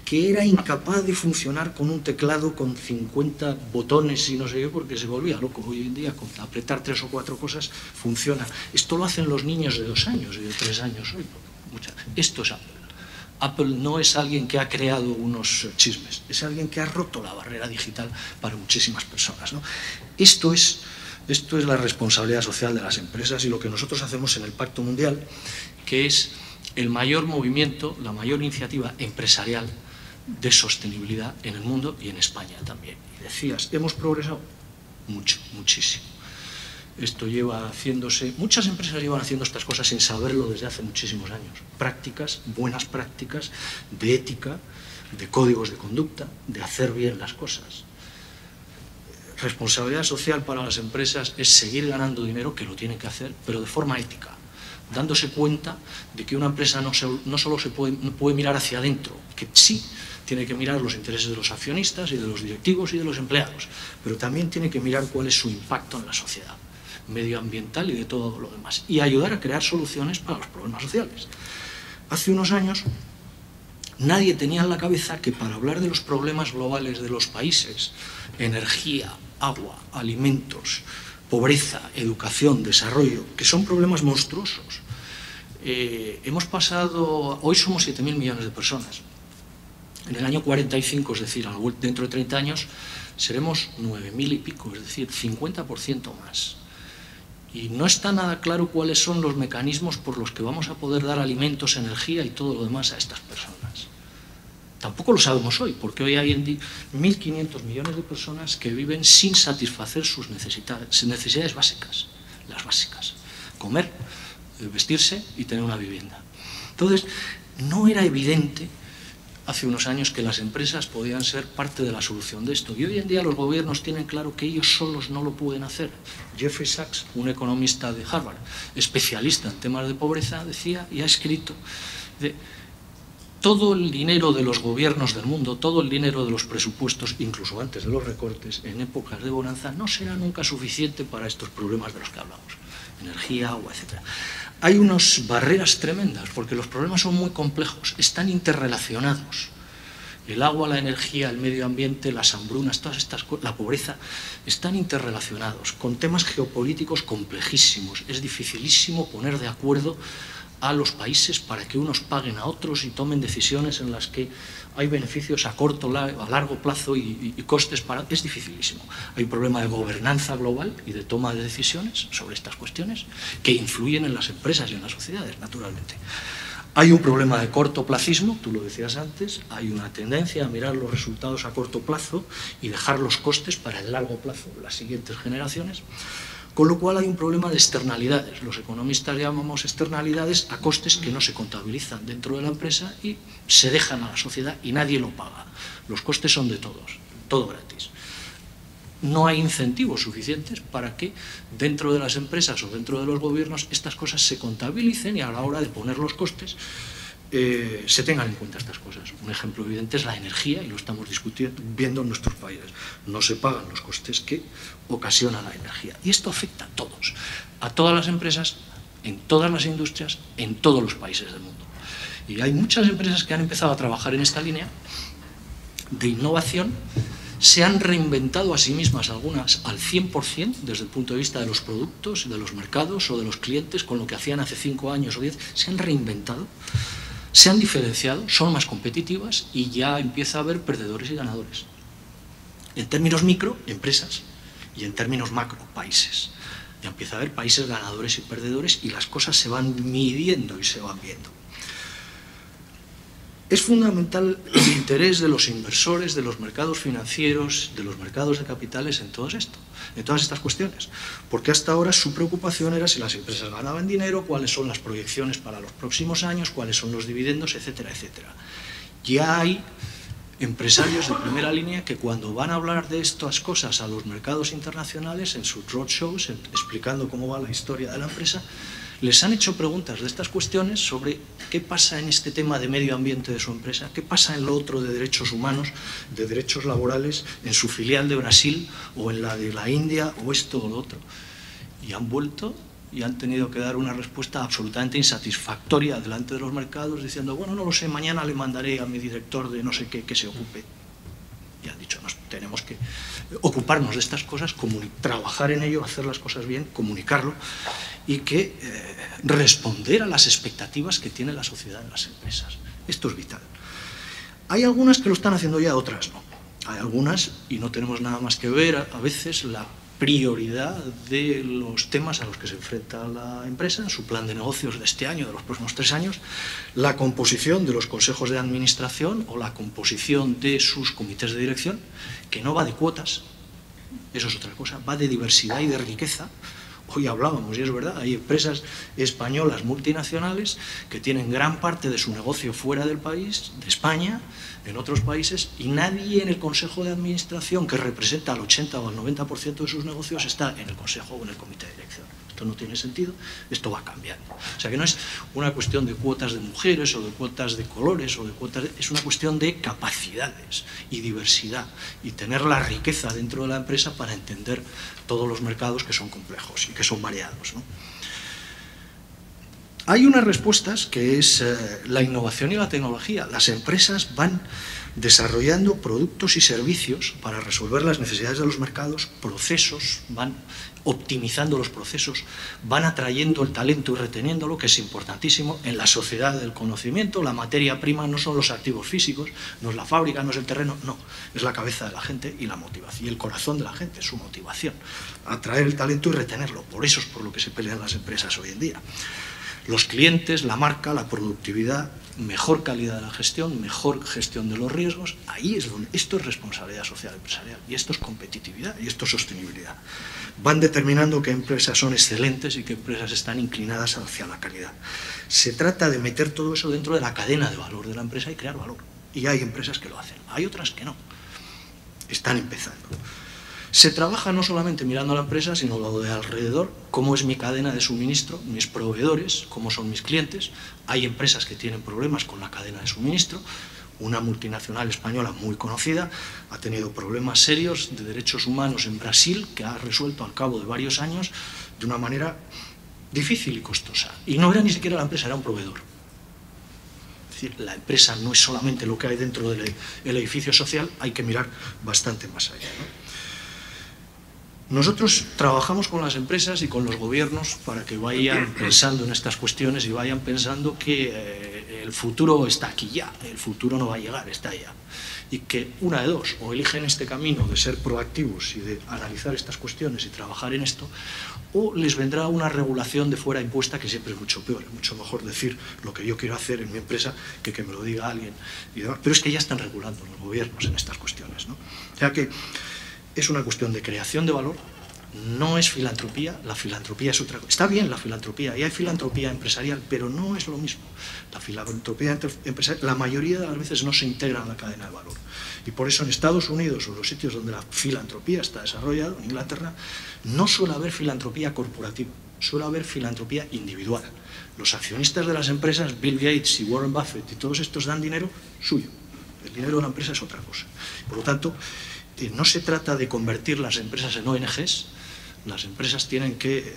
que era incapaz de funcionar con un teclado con 50 botones y no sé qué, porque se volvía loco. Hoy en día, con apretar 3 o 4 cosas, funciona. Esto lo hacen los niños de 2 años y de 3 años hoy. Esto es Apple. Apple no es alguien que ha creado unos chismes, es alguien que ha roto la barrera digital para muchísimas personas, ¿no? Esto es la responsabilidad social de las empresas y lo que nosotros hacemos en el Pacto Mundial, que es el mayor movimiento, la mayor iniciativa empresarial de sostenibilidad en el mundo y en España también. Y decías, hemos progresado mucho, muchísimo. Esto lleva haciéndose, muchas empresas llevan haciendo estas cosas sin saberlo desde hace muchísimos años. Prácticas, buenas prácticas de ética, de códigos de conducta, de hacer bien las cosas. Responsabilidad social para las empresas es seguir ganando dinero, que lo tienen que hacer, pero de forma ética, dándose cuenta de que una empresa no solo puede mirar hacia adentro, que sí tiene que mirar los intereses de los accionistas y de los directivos y de los empleados, pero también tiene que mirar cuál es su impacto en la sociedad medioambiental y de todo lo demás, y ayudar a crear soluciones para los problemas sociales. Hace unos años nadie tenía en la cabeza que para hablar de los problemas globales de los países, energía, agua, alimentos, pobreza, educación, desarrollo, que son problemas monstruosos, hemos pasado, hoy somos 7.000 millones de personas. En el año 45, es decir, dentro de 30 años, seremos 9.000 y pico, es decir, 50% más. Y no está nada claro cuáles son los mecanismos por los que vamos a poder dar alimentos, energía y todo lo demás a estas personas. Tampoco lo sabemos hoy, porque hoy hay 1.500 millones de personas que viven sin satisfacer sus necesidades básicas, las básicas. Comer, vestirse y tener una vivienda. Entonces, no era evidente hace unos años que las empresas podían ser parte de la solución de esto. Y hoy en día los gobiernos tienen claro que ellos solos no lo pueden hacer. Jeffrey Sachs, un economista de Harvard, especialista en temas de pobreza, decía y ha escrito de todo el dinero de los gobiernos del mundo, todo el dinero de los presupuestos, incluso antes de los recortes, en épocas de bonanza, no será nunca suficiente para estos problemas de los que hablamos, energía, agua, etc. Hay unas barreras tremendas, porque los problemas son muy complejos, están interrelacionados. El agua, la energía, el medio ambiente, las hambrunas, todas estas cosas, la pobreza, están interrelacionados con temas geopolíticos complejísimos. Es dificilísimo poner de acuerdo a los países para que unos paguen a otros y tomen decisiones en las que hay beneficios a corto, a largo plazo y costes para... Es dificilísimo. Hay un problema de gobernanza global y de toma de decisiones sobre estas cuestiones que influyen en las empresas y en las sociedades, naturalmente. Hay un problema de cortoplacismo, tú lo decías antes, hay una tendencia a mirar los resultados a corto plazo y dejar los costes para el largo plazo, las siguientes generaciones. Con lo cual hay un problema de externalidades. Los economistas llamamos externalidades a costes que no se contabilizan dentro de la empresa y se dejan a la sociedad y nadie lo paga. Los costes son de todos, todo gratis. No hay incentivos suficientes para que dentro de las empresas o dentro de los gobiernos estas cosas se contabilicen y a la hora de poner los costes se tengan en cuenta estas cosas. Un ejemplo evidente es la energía y lo estamos viendo en nuestros países. No se pagan los costes que ocasiona la energía. Y esto afecta a todos, a todas las empresas, en todas las industrias, en todos los países del mundo. Y hay muchas empresas que han empezado a trabajar en esta línea de innovación, se han reinventado a sí mismas, algunas al 100% desde el punto de vista de los productos, de los mercados o de los clientes, con lo que hacían hace 5 años o 10, se han reinventado, se han diferenciado, son más competitivas y ya empieza a haber perdedores y ganadores. En términos micro, empresas, y en términos macro, países. Ya empieza a haber países ganadores y perdedores y las cosas se van midiendo y se van viendo. Es fundamental el interés de los inversores, de los mercados financieros, de los mercados de capitales en todo esto, en todas estas cuestiones, porque hasta ahora su preocupación era si las empresas ganaban dinero, cuáles son las proyecciones para los próximos años, cuáles son los dividendos, etcétera, etcétera. Ya hay empresarios de primera línea que cuando van a hablar de estas cosas a los mercados internacionales, en sus roadshows, explicando cómo va la historia de la empresa, les han hecho preguntas de estas cuestiones sobre qué pasa en este tema de medio ambiente de su empresa, qué pasa en lo otro de derechos humanos, de derechos laborales, en su filial de Brasil o en la de la India o esto o lo otro. Y han vuelto y han tenido que dar una respuesta absolutamente insatisfactoria delante de los mercados diciendo, bueno, no lo sé, mañana le mandaré a mi director de no sé qué que se ocupe. Y han dicho, tenemos que ocuparnos de estas cosas, trabajar en ello, hacer las cosas bien, comunicarlo y que responder a las expectativas que tiene la sociedad en las empresas. Esto es vital. Hay algunas que lo están haciendo ya, otras no. Hay algunas, y no tenemos nada más que ver, a veces la prioridad de los temas a los que se enfrenta la empresa, su plan de negocios de este año, de los próximos 3 años, la composición de los consejos de administración o la composición de sus comités de dirección, que no va de cuotas, eso es otra cosa, va de diversidad y de riqueza. Hoy hablábamos, y es verdad, hay empresas españolas multinacionales que tienen gran parte de su negocio fuera del país, de España, en otros países, y nadie en el Consejo de Administración, que representa al 80 o al 90% de sus negocios, está en el Consejo o en el Comité de Dirección. Esto no tiene sentido, esto va cambiando. O sea que no es una cuestión de cuotas de mujeres o de cuotas de colores, o de cuotas es una cuestión de capacidades y diversidad y tener la riqueza dentro de la empresa para entender todos los mercados que son complejos y que son variados, ¿no? Hay unas respuestas que es la innovación y la tecnología. Las empresas van desarrollando productos y servicios para resolver las necesidades de los mercados, procesos, van optimizando los procesos, van atrayendo el talento y reteniéndolo, que es importantísimo. En la sociedad del conocimiento, la materia prima no son los activos físicos, no es la fábrica, no es el terreno, no, es la cabeza de la gente y la motivación, y el corazón de la gente, su motivación. Atraer el talento y retenerlo, por eso es por lo que se pelean las empresas hoy en día. Los clientes, la marca, la productividad, mejor calidad de la gestión, mejor gestión de los riesgos, ahí es donde esto es responsabilidad social empresarial y esto es competitividad y esto es sostenibilidad. Van determinando qué empresas son excelentes y qué empresas están inclinadas hacia la calidad. Se trata de meter todo eso dentro de la cadena de valor de la empresa y crear valor. y hay empresas que lo hacen. Hay otras que no. Están empezando. Se trabaja no solamente mirando a la empresa, sino lo de alrededor, cómo es mi cadena de suministro, mis proveedores, cómo son mis clientes. Hay empresas que tienen problemas con la cadena de suministro. Una multinacional española muy conocida ha tenido problemas serios de derechos humanos en Brasil, que ha resuelto al cabo de varios años de una manera difícil y costosa. Y no era ni siquiera la empresa, era un proveedor. Es decir, la empresa no es solamente lo que hay dentro del edificio social, hay que mirar bastante más allá, ¿no? Nosotros trabajamos con las empresas y con los gobiernos para que vayan pensando en estas cuestiones y vayan pensando que el futuro está aquí ya, el futuro no va a llegar, está allá. Y que una de dos, o eligen este camino de ser proactivos y de analizar estas cuestiones y trabajar en esto, o les vendrá una regulación de fuera impuesta que siempre es mucho peor. Es mucho mejor decir lo que yo quiero hacer en mi empresa que me lo diga alguien y demás. Pero es que ya están regulando los gobiernos en estas cuestiones, ¿no? O sea que es una cuestión de creación de valor, no es filantropía, la filantropía es otra cosa. Está bien la filantropía, y hay filantropía empresarial, pero no es lo mismo. La filantropía empresarial, la mayoría de las veces no se integra en la cadena de valor. Y por eso en Estados Unidos o en los sitios donde la filantropía está desarrollada, en Inglaterra, no suele haber filantropía corporativa, suele haber filantropía individual. Los accionistas de las empresas, Bill Gates y Warren Buffett y todos estos dan dinero suyo. El dinero de la empresa es otra cosa. Por lo tanto, no se trata de convertir las empresas en ONGs. Las empresas tienen que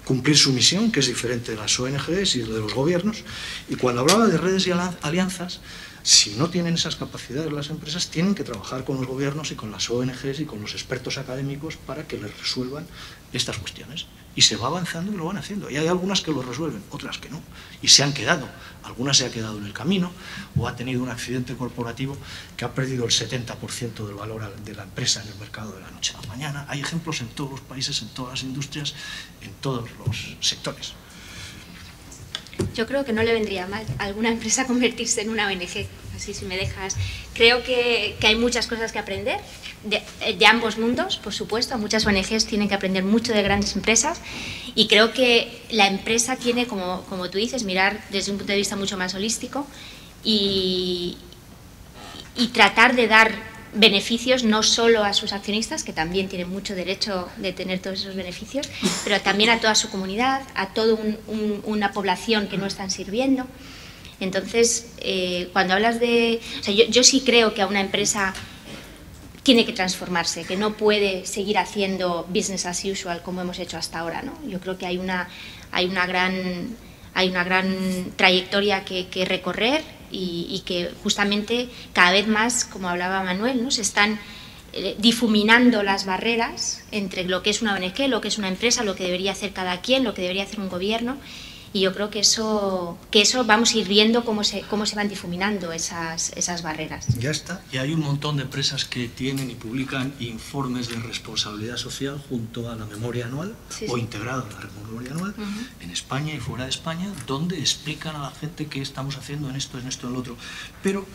cumplir su misión, que es diferente de las ONGs y de los gobiernos. Y cuando hablaba de redes y alianzas, si no tienen esas capacidades las empresas, tienen que trabajar con los gobiernos y con las ONGs y con los expertos académicos para que les resuelvan estas cuestiones. Y se va avanzando y lo van haciendo. Y hay algunas que lo resuelven, otras que no. Y se han quedado. Algunas se ha quedado en el camino o ha tenido un accidente corporativo que ha perdido el 70% del valor de la empresa en el mercado de la noche a la mañana. Hay ejemplos en todos los países, en todas las industrias, en todos los sectores. Yo creo que no le vendría mal a alguna empresa convertirse en una ONG, así si me dejas. Creo que hay muchas cosas que aprender de ambos mundos, por supuesto. Muchas ONGs tienen que aprender mucho de grandes empresas y creo que la empresa tiene, como tú dices, mirar desde un punto de vista mucho más holístico y tratar de dar beneficios no solo a sus accionistas, que también tienen mucho derecho de tener todos esos beneficios, pero también a toda su comunidad, a toda una población que no están sirviendo. Entonces, cuando hablas de... O sea, yo sí creo que a una empresa tiene que transformarse, que no puede seguir haciendo business as usual como hemos hecho hasta ahora, ¿no? Yo creo que hay una gran trayectoria que recorrer y que justamente cada vez más, como hablaba Manuel, ¿no? Se están difuminando las barreras entre lo que es una ONG, lo que es una empresa, lo que debería hacer cada quien, lo que debería hacer un gobierno. Y yo creo que eso vamos a ir viendo cómo se van difuminando esas barreras. Ya está. Y hay un montón de empresas que tienen y publican informes de responsabilidad social junto a la memoria anual o integrado en la memoria anual en España y fuera de España, donde explican a la gente qué estamos haciendo en esto, en lo otro. Pero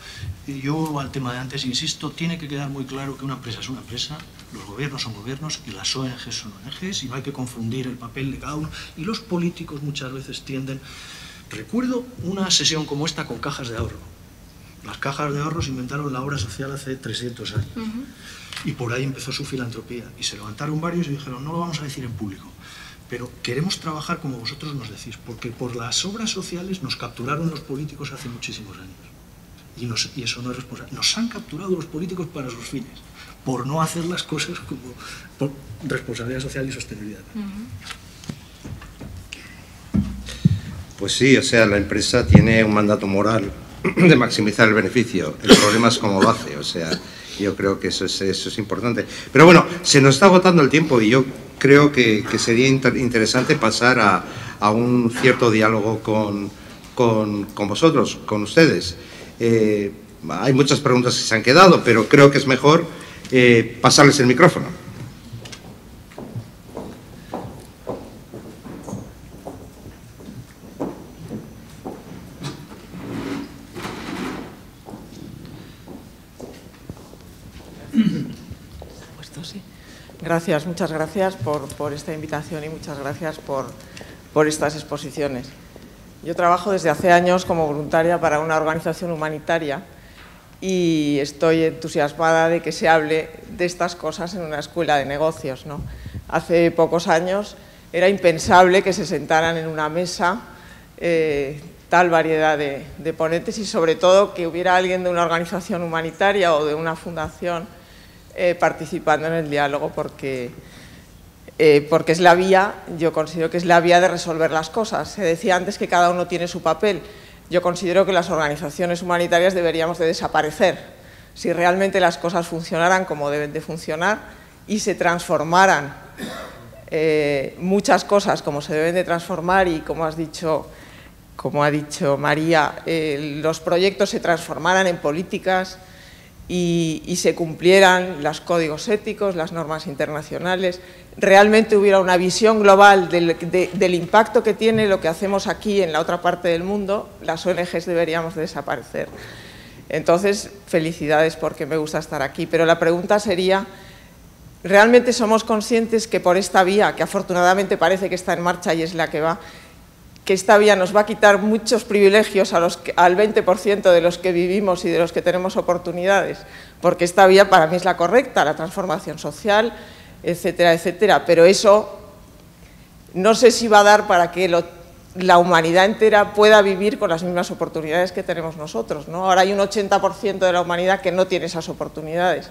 yo al tema de antes insisto, tiene que quedar muy claro que una empresa es una empresa, los gobiernos son gobiernos y las ONGs son ONGs y no hay que confundir el papel de cada uno. Y los políticos muchas veces tienden... Recuerdo una sesión como esta con cajas de ahorro. Las cajas de ahorro se inventaron la obra social hace 300 años. Y por ahí empezó su filantropía. Y se levantaron varios y dijeron, no lo vamos a decir en público, pero queremos trabajar como vosotros nos decís, porque por las obras sociales nos capturaron los políticos hace muchísimos años. Y eso no es responsable. Nos han capturado los políticos para sus fines, por no hacer las cosas como por responsabilidad social y sostenibilidad. Pues sí, o sea, la empresa tiene un mandato moral de maximizar el beneficio. El problema es cómo lo hace, o sea, yo creo que eso es importante. Pero bueno, se nos está agotando el tiempo y yo creo que sería interesante pasar a un cierto diálogo con vosotros, con ustedes. Hay muchas preguntas que se han quedado, pero creo que es mejor pasarles el micrófono. Gracias, muchas gracias por esta invitación y muchas gracias por estas exposiciones. Yo trabajo desde hace años como voluntaria para una organización humanitaria y estoy entusiasmada de que se hable de estas cosas en una escuela de negocios, ¿no? Hace pocos años era impensable que se sentaran en una mesa tal variedad de ponentes y sobre todo que hubiera alguien de una organización humanitaria o de una fundación participando en el diálogo, porque es la vía, yo considero que es la vía de resolver las cosas. Se decía antes que cada uno tiene su papel. Yo considero que las organizaciones humanitarias deberíamos de desaparecer. Si realmente las cosas funcionaran como deben de funcionar y se transformaran muchas cosas como se deben de transformar y como ha dicho María, los proyectos se transformaran en políticas y se cumplieran los códigos éticos, las normas internacionales, realmente hubiera una visión global del impacto que tiene lo que hacemos aquí en la otra parte del mundo, las ONGs deberíamos de desaparecer. Entonces, felicidades porque me gusta estar aquí, pero la pregunta sería, ¿realmente somos conscientes que por esta vía, que afortunadamente parece que está en marcha y es la que va, que esta vía nos va a quitar muchos privilegios al 20% de los que vivimos y de los que tenemos oportunidades? Porque esta vía para mí es la correcta, la transformación social, etcétera, etcétera, pero eso no sé si va a dar para que la humanidad entera pueda vivir con las mismas oportunidades que tenemos nosotros, ¿no? Ahora hay un 80% de la humanidad que no tiene esas oportunidades.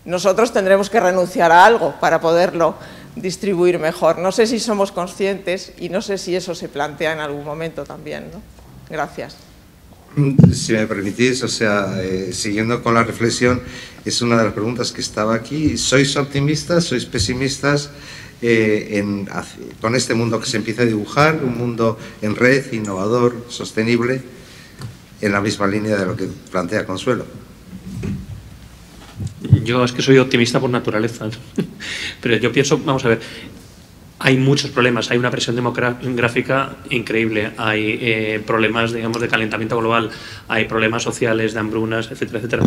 Nosotros tendremos que renunciar a algo para poderlo distribuir mejor. No sé si somos conscientes y no sé si eso se plantea en algún momento también, ¿no? Gracias. Si me permitís, siguiendo con la reflexión, es una de las preguntas que estaba aquí. ¿Sois optimistas, sois pesimistas con este mundo que se empieza a dibujar, un mundo en red, innovador, sostenible, en la misma línea de lo que plantea Consuelo? Yo es que soy optimista por naturaleza, pero yo pienso, vamos a ver, hay muchos problemas, hay una presión demográfica increíble, hay problemas, digamos, de calentamiento global, hay problemas sociales, de hambrunas, etcétera, etcétera.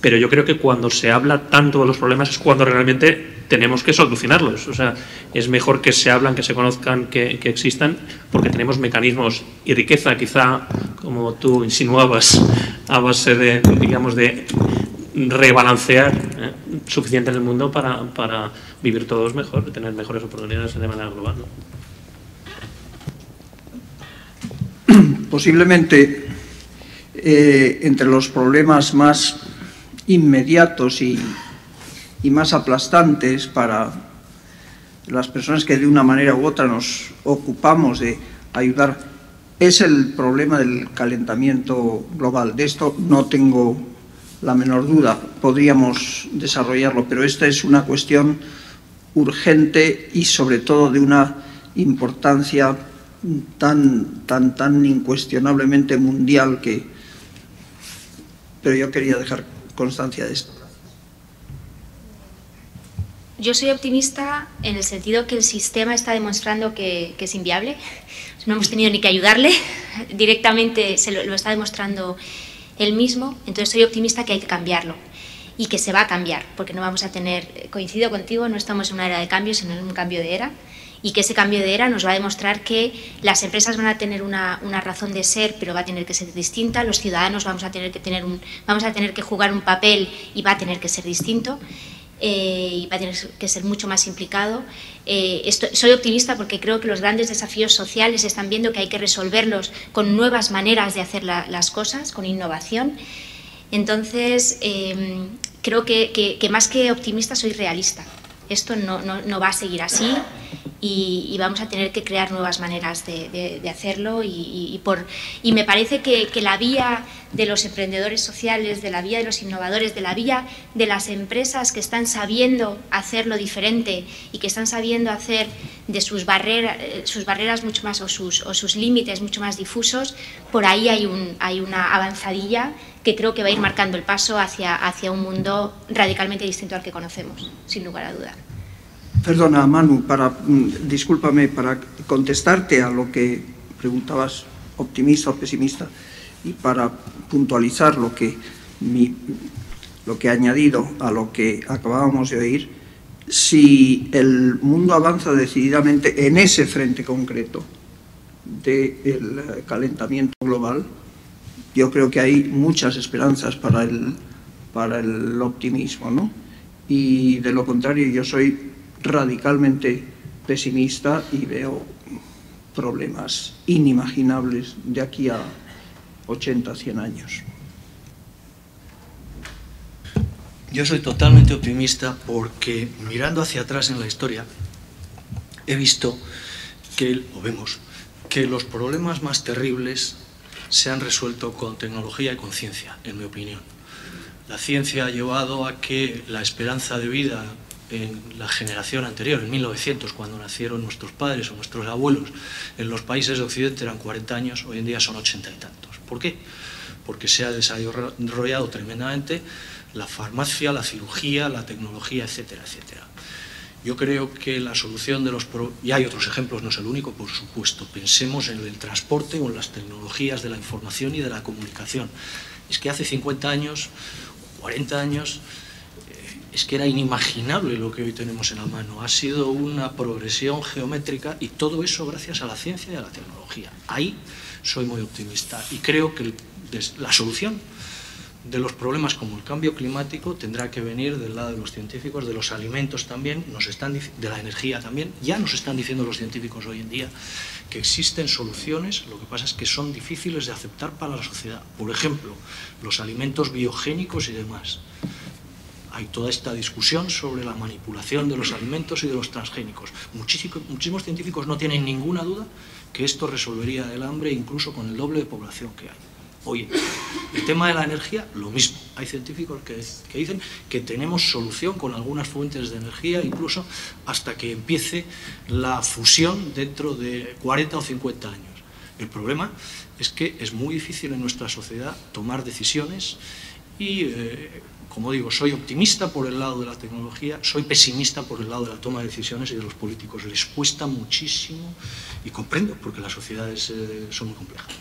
Pero yo creo que cuando se habla tanto de los problemas es cuando realmente tenemos que solucionarlos. O sea, es mejor que se hablan, que se conozcan, que existan, porque tenemos mecanismos y riqueza, quizá, como tú insinuabas, a base de, digamos, de rebalancear suficiente en el mundo para vivir todos mejor, tener mejores oportunidades de manera global, ¿no? Posiblemente entre los problemas más inmediatos y más aplastantes para las personas que de una manera u otra nos ocupamos de ayudar es el problema del calentamiento global. De esto no tengo la menor duda, podríamos desarrollarlo, pero esta es una cuestión urgente y sobre todo de una importancia tan incuestionablemente mundial que... Pero yo quería dejar constancia de esto. Yo soy optimista en el sentido que el sistema está demostrando que es inviable. No hemos tenido ni que ayudarle, directamente lo está demostrando él mismo. Entonces soy optimista que hay que cambiarlo y que se va a cambiar, porque no vamos a tener, coincido contigo, no estamos en una era de cambio, sino en un cambio de era, y que ese cambio de era nos va a demostrar que las empresas van a tener una razón de ser, pero va a tener que ser distinta, los ciudadanos vamos a tener que jugar un papel y va a tener que ser distinto. Y va a tener que ser mucho más implicado. Soy optimista porque creo que los grandes desafíos sociales están viendo que hay que resolverlos con nuevas maneras de hacer las cosas, con innovación. Entonces, creo que más que optimista soy realista. Esto no va a seguir así y vamos a tener que crear nuevas maneras de hacerlo y me parece que la vía de los emprendedores sociales, de la vía de los innovadores, de la vía de las empresas que están sabiendo hacerlo diferente y que están sabiendo hacer de sus barreras mucho más o sus límites mucho más difusos, por ahí hay una avanzadilla que creo que va a ir marcando el paso hacia un mundo radicalmente distinto al que conocemos, sin lugar a duda. Perdona, Manu, discúlpame, para contestarte a lo que preguntabas, optimista o pesimista, y para puntualizar lo que he añadido a lo que acabábamos de oír, si el mundo avanza decididamente en ese frente concreto del calentamiento global, yo creo que hay muchas esperanzas para el optimismo, ¿no? Y de lo contrario, yo soy radicalmente pesimista y veo problemas inimaginables de aquí a 80, 100 años. Yo soy totalmente optimista porque, mirando hacia atrás en la historia, he visto vemos que los problemas más terribles se han resuelto con tecnología y con ciencia, en mi opinión. La ciencia ha llevado a que la esperanza de vida en la generación anterior, en 1900, cuando nacieron nuestros padres o nuestros abuelos, en los países de Occidente eran 40 años, hoy en día son 80 y tantos. ¿Por qué? Porque se ha desarrollado tremendamente la farmacia, la cirugía, la tecnología, etcétera, etcétera. Yo creo que la solución de los problemas, y hay otros ejemplos, no es el único, por supuesto, pensemos en el transporte o en las tecnologías de la información y de la comunicación. Es que hace 50 años, 40 años, es que era inimaginable lo que hoy tenemos en la mano. Ha sido una progresión geométrica y todo eso gracias a la ciencia y a la tecnología. Ahí soy muy optimista y creo que la solución de los problemas como el cambio climático tendrá que venir del lado de los científicos, de los alimentos también, de la energía también. Ya nos están diciendo los científicos hoy en día que existen soluciones, lo que pasa es que son difíciles de aceptar para la sociedad. Por ejemplo, los alimentos biogénicos y demás. Hay toda esta discusión sobre la manipulación de los alimentos y de los transgénicos. Muchísimos científicos no tienen ninguna duda que esto resolvería el hambre incluso con el doble de población que hay. Oye, el tema de la energía, lo mismo. Hay científicos que dicen que tenemos solución con algunas fuentes de energía, incluso hasta que empiece la fusión dentro de 40 o 50 años. El problema es que es muy difícil en nuestra sociedad tomar decisiones y, como digo, soy optimista por el lado de la tecnología, soy pesimista por el lado de la toma de decisiones y de los políticos. Les cuesta muchísimo y comprendo, porque las sociedades son muy complejas.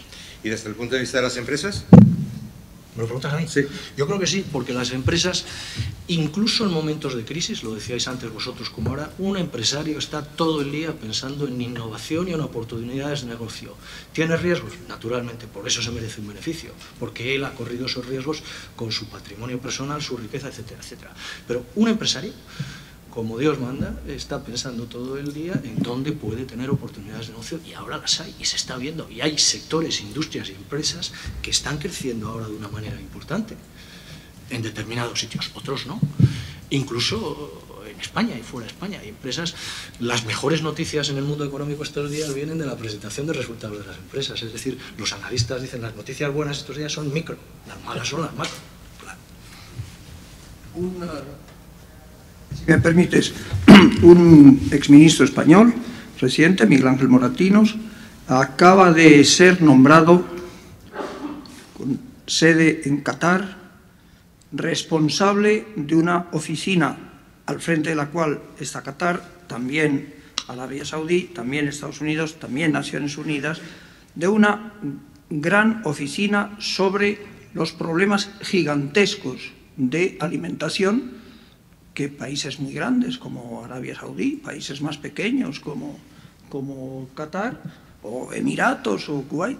¿Y desde el punto de vista de las empresas? ¿Me lo preguntas a mí? Sí. Yo creo que sí, porque las empresas, incluso en momentos de crisis, lo decíais antes vosotros como ahora, un empresario está todo el día pensando en innovación y en oportunidades de negocio. ¿Tiene riesgos? Naturalmente, por eso se merece un beneficio, porque él ha corrido esos riesgos con su patrimonio personal, su riqueza, etcétera, etcétera. Pero un empresario, como Dios manda, está pensando todo el día en dónde puede tener oportunidades de negocio, y ahora las hay, y se está viendo, y hay sectores, industrias y empresas que están creciendo ahora de una manera importante en determinados sitios, otros no. Incluso en España y fuera de España hay empresas. Las mejores noticias en el mundo económico estos días vienen de la presentación de resultados de las empresas, es decir, los analistas dicen las noticias buenas estos días son micro, las malas son las macro. Claro. Si me permites, un exministro español reciente, Miguel Ángel Moratinos, acaba de ser nombrado con sede en Qatar, responsable de una oficina al frente de la cual está Qatar, también Arabia Saudí, también Estados Unidos, también Naciones Unidas, de una gran oficina sobre los problemas gigantescos de alimentación que países muy grandes como Arabia Saudí, países más pequeños como Qatar, o Emiratos, o Kuwait,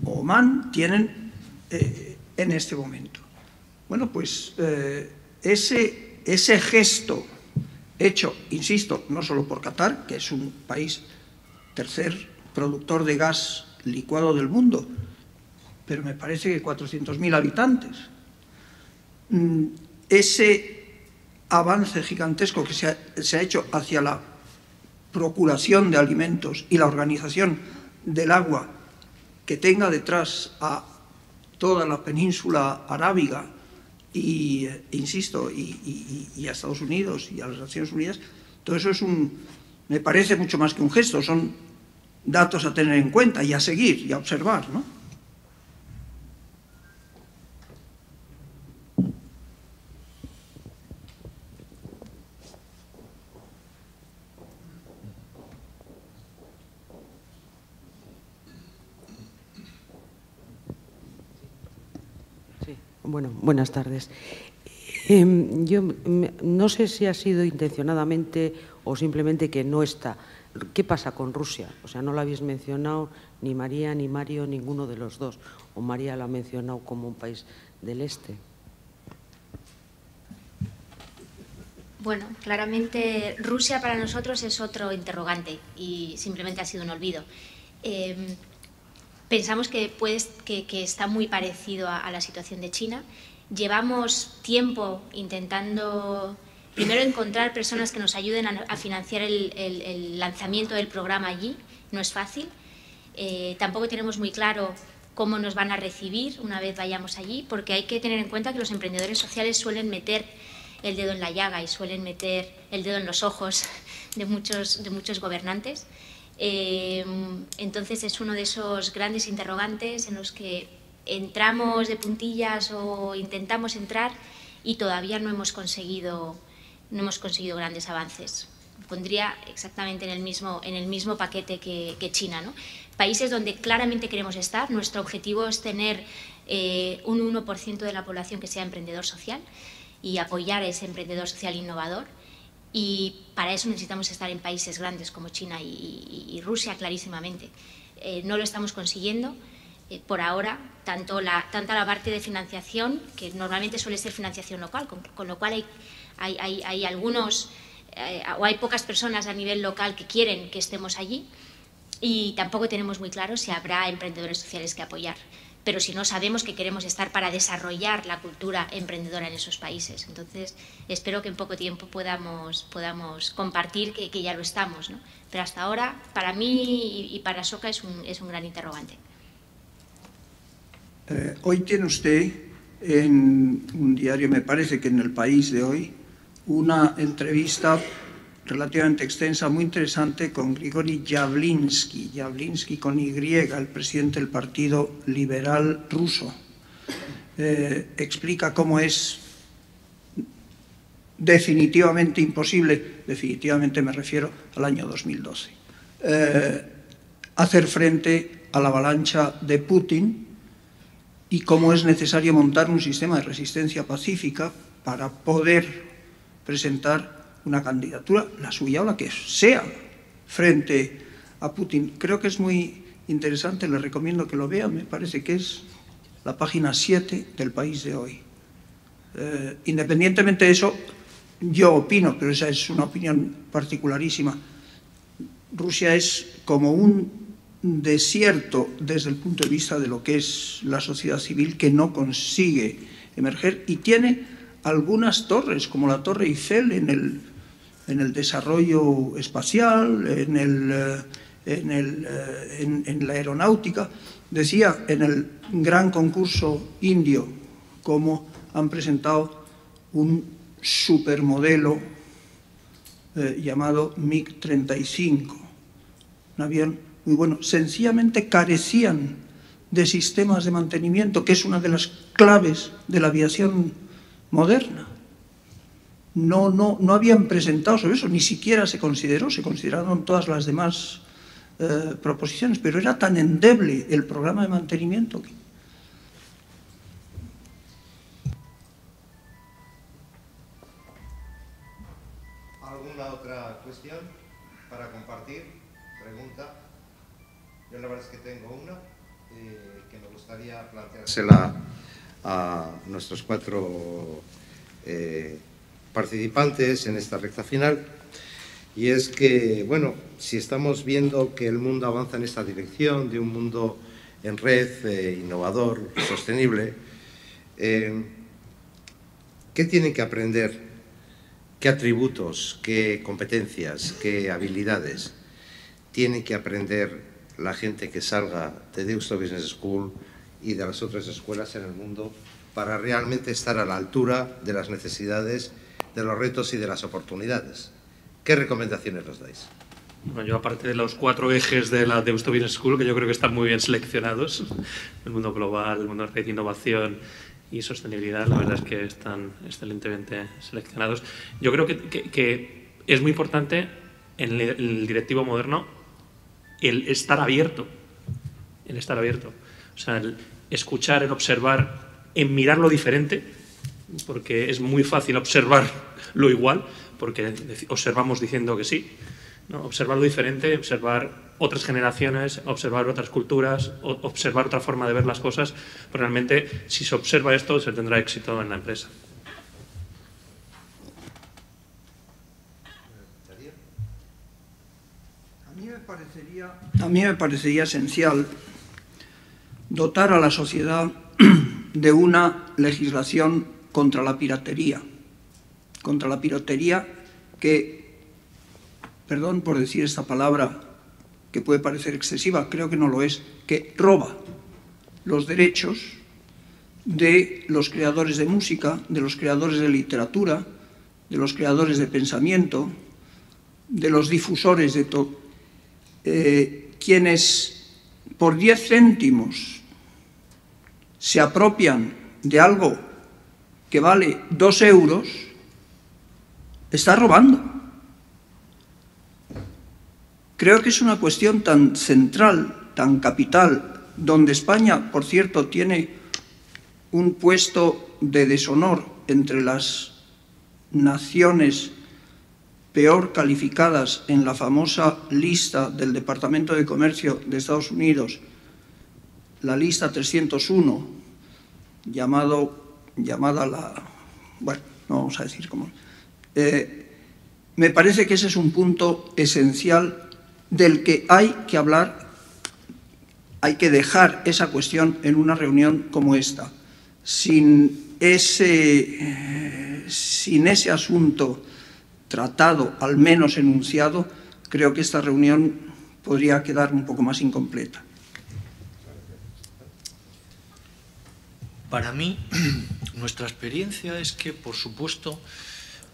o Omán, tienen en este momento. Bueno, pues ese gesto hecho, insisto, no solo por Qatar, que es un país tercer productor de gas licuado del mundo, pero me parece que 400.000 habitantes. Ese avance gigantesco que se ha hecho hacia la procuración de alimentos y la organización del agua, que tenga detrás a toda la península arábiga y, insisto, y a Estados Unidos y a las Naciones Unidas, todo eso me parece mucho más que un gesto, son datos a tener en cuenta y a seguir y a observar, ¿no? Bueno, buenas tardes. Yo no sé si ha sido intencionadamente o simplemente que no está. ¿Qué pasa con Rusia? O sea, no lo habéis mencionado ni María ni Mario, ninguno de los dos. O María lo ha mencionado como un país del este. Bueno, claramente Rusia para nosotros es otro interrogante y simplemente ha sido un olvido. Pensamos que está muy parecido a la situación de China. Llevamos tiempo intentando, primero, encontrar personas que nos ayuden a financiar el lanzamiento del programa allí. No es fácil. Tampoco tenemos muy claro cómo nos van a recibir una vez vayamos allí, porque hay que tener en cuenta que los emprendedores sociales suelen meter el dedo en la llaga y suelen meter el dedo en los ojos de muchos gobernantes. Entonces es uno de esos grandes interrogantes en los que entramos de puntillas o intentamos entrar y todavía no hemos conseguido grandes avances. Pondría exactamente en el mismo paquete que China, ¿no? Países donde claramente queremos estar. Nuestro objetivo es tener un 1% de la población que sea emprendedor social y apoyar a ese emprendedor social innovador. Y para eso necesitamos estar en países grandes como China y Rusia, clarísimamente. No lo estamos consiguiendo por ahora, tanto la parte de financiación, que normalmente suele ser financiación local, con lo cual hay algunos, o hay pocas personas a nivel local que quieren que estemos allí, y tampoco tenemos muy claro si habrá emprendedores sociales que apoyar. Pero si no, sabemos que queremos estar para desarrollar la cultura emprendedora en esos países. Entonces, espero que en poco tiempo podamos compartir que ya lo estamos, ¿no? Pero hasta ahora, para mí y para Soca, es un gran interrogante. Hoy tiene usted en un diario, me parece que en El País de hoy, una entrevista relativamente extensa, muy interesante, con Grigori Yavlinsky con Y, el presidente del Partido Liberal Ruso. Explica cómo es definitivamente imposible, definitivamente me refiero al año 2012, hacer frente a la avalancha de Putin y cómo es necesario montar un sistema de resistencia pacífica para poder presentar una candidatura, la suya o la que sea, frente a Putin. Creo que es muy interesante, le recomiendo que lo vean, me parece que es la página 7 del País de hoy. Independientemente de eso, yo opino, pero esa es una opinión particularísima, Rusia es como un desierto desde el punto de vista de lo que es la sociedad civil, que no consigue emerger, y tiene algunas torres, como la Torre Eiffel en el desarrollo espacial, en la aeronáutica. Decía en el gran concurso indio cómo han presentado un supermodelo llamado MiG-35, un avión muy bueno. Sencillamente carecían de sistemas de mantenimiento, que es una de las claves de la aviación moderna. No habían presentado sobre eso, ni siquiera se consideró, se consideraron todas las demás proposiciones, pero era tan endeble el programa de mantenimiento que... ¿Alguna otra cuestión para compartir? Pregunta. Yo la verdad es que tengo una que me gustaría planteársela a nuestros cuatro participantes en esta recta final, y es que, bueno, si estamos viendo que el mundo avanza en esta dirección de un mundo en red, innovador, sostenible, ¿qué tienen que aprender? ¿Qué atributos, qué competencias, qué habilidades tiene que aprender la gente que salga de Deusto Business School y de las otras escuelas en el mundo para realmente estar a la altura de las necesidades, de los retos y de las oportunidades? ¿Qué recomendaciones nos dais? Bueno, yo, aparte de los 4 ejes de la Deusto Business School, que yo creo que están muy bien seleccionados, el mundo global, el mundo de innovación y sostenibilidad, la verdad es que están excelentemente seleccionados. Yo creo que es muy importante en el directivo moderno el estar abierto, o sea, el escuchar, el observar, en mirar lo diferente, porque es muy fácil observar lo igual, porque observamos diciendo que sí, ¿no? Observar lo diferente, observar otras generaciones, observar otras culturas, observar otra forma de ver las cosas. Pero realmente, si se observa esto, se tendrá éxito en la empresa. A mí me parecería esencial dotar a la sociedad de una legislación contra la piratería que, perdón por decir esta palabra que puede parecer excesiva, creo que no lo es, que roba los derechos de los creadores de música, de los creadores de literatura, de los creadores de pensamiento, de los difusores de todo. Quienes por 10 céntimos se apropian de algo que vale 2 euros, está robando. Creo que es una cuestión tan central, tan capital, donde España, por cierto, tiene un puesto de deshonor entre las naciones peor calificadas en la famosa lista del Departamento de Comercio de Estados Unidos, la lista 301, llamada la... Bueno, no vamos a decir cómo. Me parece que ese es un punto esencial del que hay que hablar, hay que dejar esa cuestión en una reunión como esta. Sin ese asunto tratado, al menos enunciado, creo que esta reunión podría quedar un poco más incompleta. Para mí, nuestra experiencia es que, por supuesto,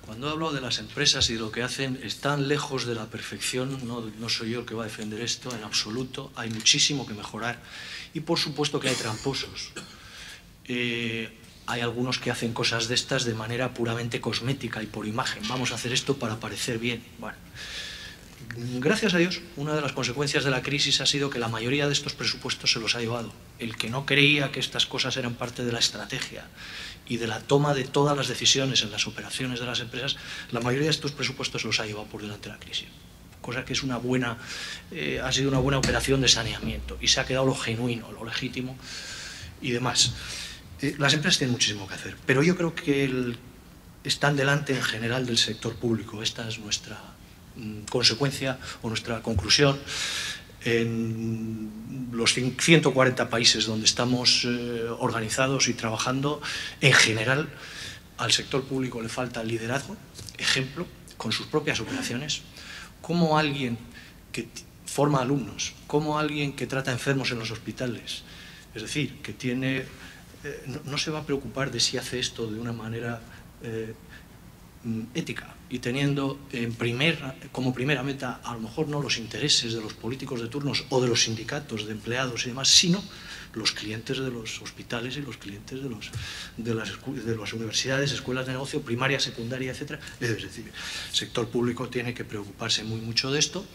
cuando hablo de las empresas y de lo que hacen, están lejos de la perfección. No soy yo el que va a defender esto, en absoluto. Hay muchísimo que mejorar. Y, por supuesto, que hay tramposos. Hay algunos que hacen cosas de estas de manera puramente cosmética y por imagen. Vamos a hacer esto para parecer bien. Bueno, gracias a Dios, una de las consecuencias de la crisis ha sido que la mayoría de estos presupuestos se los ha llevado. El que no creía que estas cosas eran parte de la estrategia y de la toma de todas las decisiones en las operaciones de las empresas, la mayoría de estos presupuestos se los ha llevado por delante de la crisis. Cosa que es ha sido una buena operación de saneamiento y se ha quedado lo genuino, lo legítimo y demás. Las empresas tienen muchísimo que hacer, pero yo creo que están delante en general del sector público. Esta es nuestra consecuencia o nuestra conclusión. En los 140 países donde estamos organizados y trabajando, en general al sector público le falta liderazgo, ejemplo, con sus propias operaciones, como alguien que forma alumnos, como alguien que trata enfermos en los hospitales, es decir, que tiene... no se va a preocupar de si hace esto de una manera ética y teniendo como primera meta a lo mejor no los intereses de los políticos de turnos o de los sindicatos de empleados y demás, sino los clientes de los hospitales y los clientes de las universidades, escuelas de negocio, primaria, secundaria, etcétera. Es decir, el sector público tiene que preocuparse mucho de esto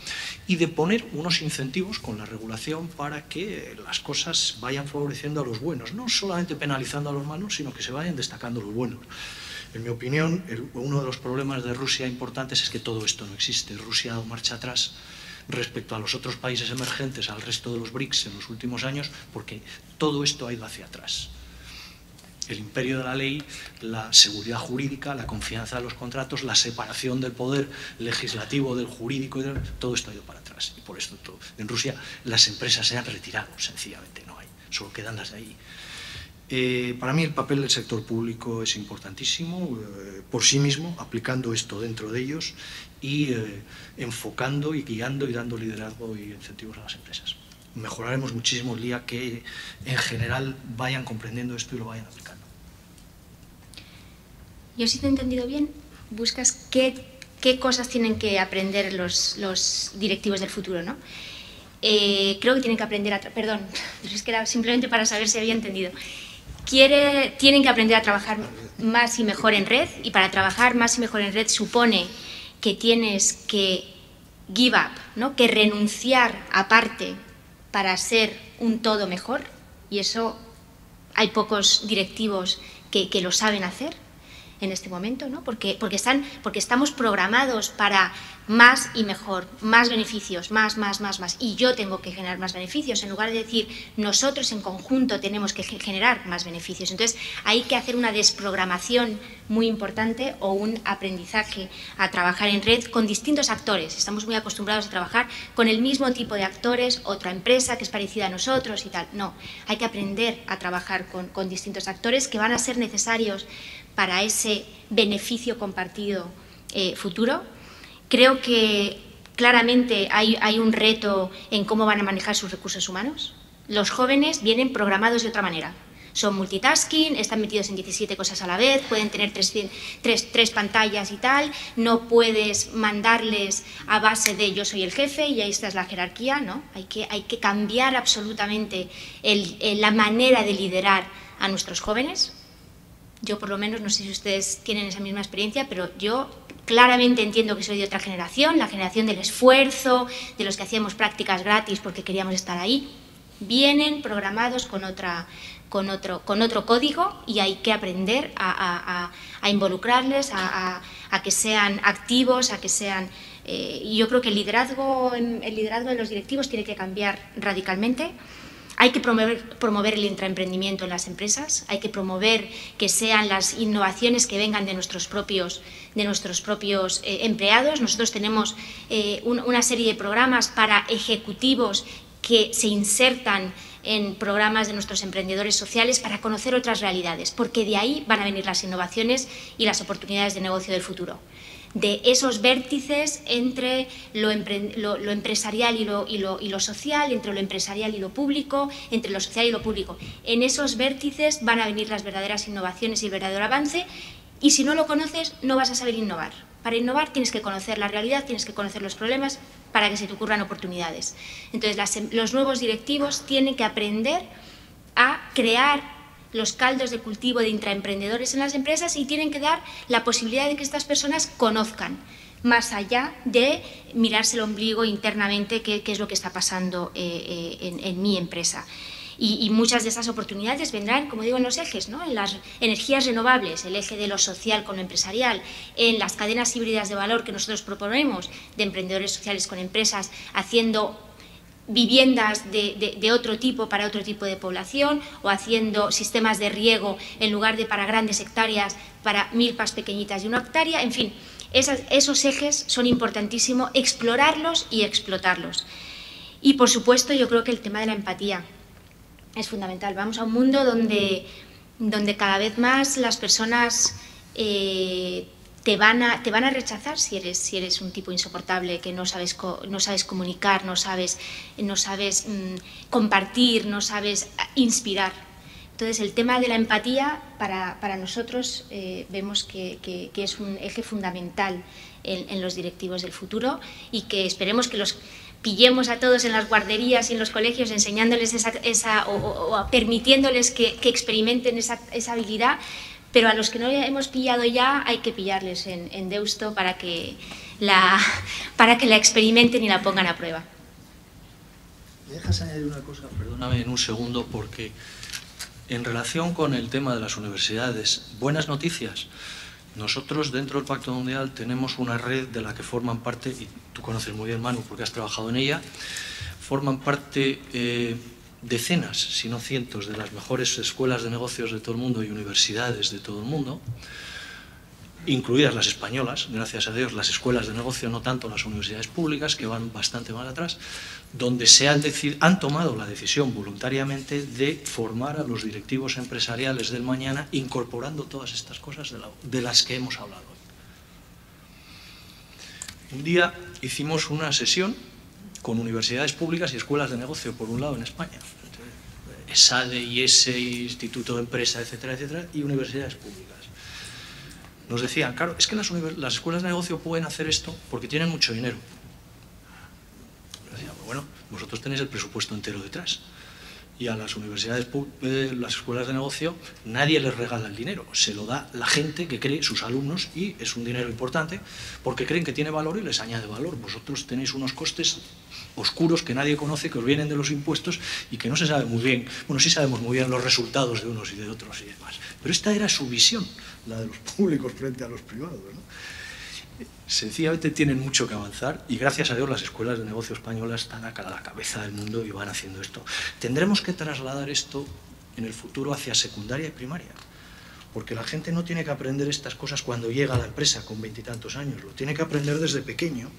y de poner unos incentivos con la regulación para que las cosas vayan favoreciendo a los buenos, no solamente penalizando a los malos, sino que se vayan destacando los buenos. En mi opinión, uno de los problemas de Rusia importantes es que todo esto no existe. Rusia ha dado marcha atrás respecto a los otros países emergentes, al resto de los BRICS en los últimos años, porque todo esto ha ido hacia atrás. El imperio de la ley, la seguridad jurídica, la confianza de los contratos, la separación del poder legislativo del jurídico, todo esto ha ido para atrás. Y por esto en Rusia las empresas se han retirado, sencillamente no hay, solo quedan las de ahí. Para mí el papel del sector público es importantísimo por sí mismo, aplicando esto dentro de ellos y enfocando y guiando y dando liderazgo y incentivos a las empresas. Mejoraremos muchísimo el día que en general vayan comprendiendo esto y lo vayan aplicando. Yo, si te he entendido bien, buscas qué cosas tienen que aprender los directivos del futuro, ¿no? Creo que tienen que aprender a... Perdón, es que era simplemente para saber si había entendido. Tienen que aprender a trabajar más y mejor en red, y para trabajar más y mejor en red supone que tienes que give up, ¿no? Que renunciar a parte para ser un todo mejor, y eso hay pocos directivos que lo saben hacer. en este momento, ¿no? Porque estamos programados para más y mejor, más beneficios, más. Y yo tengo que generar más beneficios, en lugar de decir nosotros en conjunto tenemos que generar más beneficios. Entonces, hay que hacer una desprogramación muy importante o un aprendizaje a trabajar en red con distintos actores. Estamos muy acostumbrados a trabajar con el mismo tipo de actores, otra empresa que es parecida a nosotros y tal. No, hay que aprender a trabajar con distintos actores que van a ser necesarios para ese beneficio compartido futuro. Creo que claramente hay un reto en cómo van a manejar sus recursos humanos. Los jóvenes vienen programados de otra manera. Son multitasking, están metidos en 17 cosas a la vez, pueden tener tres pantallas y tal, no puedes mandarles a base de yo soy el jefe y ahí está la jerarquía, ¿no? Hay que cambiar absolutamente la manera de liderar a nuestros jóvenes. Yo por lo menos, no sé si ustedes tienen esa misma experiencia, pero yo claramente entiendo que soy de otra generación, la generación del esfuerzo, de los que hacíamos prácticas gratis porque queríamos estar ahí. Vienen programados con otro código y hay que aprender a involucrarles, a que sean activos, a que sean... y yo creo que el liderazgo de los directivos tiene que cambiar radicalmente. Hay que promover el intraemprendimiento en las empresas, hay que promover que sean las innovaciones que vengan de nuestros propios empleados. Nosotros tenemos una serie de programas para ejecutivos que se insertan en programas de nuestros emprendedores sociales para conocer otras realidades, porque de ahí van a venir las innovaciones y las oportunidades de negocio del futuro. De esos vértices entre lo empresarial y lo social, entre lo empresarial y lo público, entre lo social y lo público. En esos vértices van a venir las verdaderas innovaciones y el verdadero avance, y si no lo conoces no vas a saber innovar. Para innovar tienes que conocer la realidad, tienes que conocer los problemas para que se te ocurran oportunidades. Entonces, los nuevos directivos tienen que aprender a crear los caldos de cultivo de intraemprendedores en las empresas y tienen que dar la posibilidad de que estas personas conozcan, más allá de mirarse el ombligo internamente qué es lo que está pasando en mi empresa. Y muchas de esas oportunidades vendrán, como digo, en los ejes, ¿no? En las energías renovables, el eje de lo social con lo empresarial, en las cadenas híbridas de valor que nosotros proponemos, de emprendedores sociales con empresas, haciendo viviendas de otro tipo para otro tipo de población, o haciendo sistemas de riego en lugar de para grandes hectáreas, para milpas pequeñitas de 1 hectárea. En fin, esos ejes son importantísimos, explorarlos y explotarlos. Y por supuesto yo creo que el tema de la empatía es fundamental. Vamos a un mundo donde cada vez más las personas te van a rechazar si eres un tipo insoportable, que no sabes comunicar, no sabes compartir, no sabes inspirar. Entonces, el tema de la empatía para nosotros vemos que es un eje fundamental en los directivos del futuro, y que esperemos que los pillemos a todos en las guarderías y en los colegios enseñándoles o permitiéndoles que experimenten esa habilidad. Pero a los que no hemos pillado ya hay que pillarles en Deusto para que la experimenten y la pongan a prueba. ¿Me dejas añadir una cosa? Perdóname en un segundo, porque en relación con el tema de las universidades, buenas noticias. Nosotros dentro del Pacto Mundial tenemos una red de la que forman parte, y tú conoces muy bien, Manu, porque has trabajado en ella, forman parte decenas, si no cientos, de las mejores escuelas de negocios de todo el mundo y universidades de todo el mundo, incluidas las españolas, gracias a Dios, las escuelas de negocio, no tanto las universidades públicas, que van bastante más atrás, donde han tomado la decisión voluntariamente de formar a los directivos empresariales del mañana, incorporando todas estas cosas de las que hemos hablado hoy. Un día hicimos una sesión con universidades públicas y escuelas de negocio, por un lado, en España, ESADE, IES, Instituto de Empresa, etcétera, etcétera, y universidades públicas. Nos decían, claro, es que las escuelas de negocio pueden hacer esto porque tienen mucho dinero. Decíamos, bueno, vosotros tenéis el presupuesto entero detrás. y a las universidades, las escuelas de negocio, nadie les regala el dinero, se lo da la gente que cree, sus alumnos, y es un dinero importante porque creen que tiene valor y les añade valor. Vosotros tenéis unos costes oscuros que nadie conoce, que os vienen de los impuestos y que no se sabe muy bien, bueno, sí sabemos muy bien los resultados de unos y de otros y demás, pero esta era su visión, la de los públicos frente a los privados, ¿no? Sencillamente tienen mucho que avanzar y gracias a Dios las escuelas de negocio españolas están a la cabeza del mundo y van haciendo esto. Tendremos que trasladar esto en el futuro hacia secundaria y primaria, porque la gente no tiene que aprender estas cosas cuando llega a la empresa con 20 y tantos años, lo tiene que aprender desde pequeño,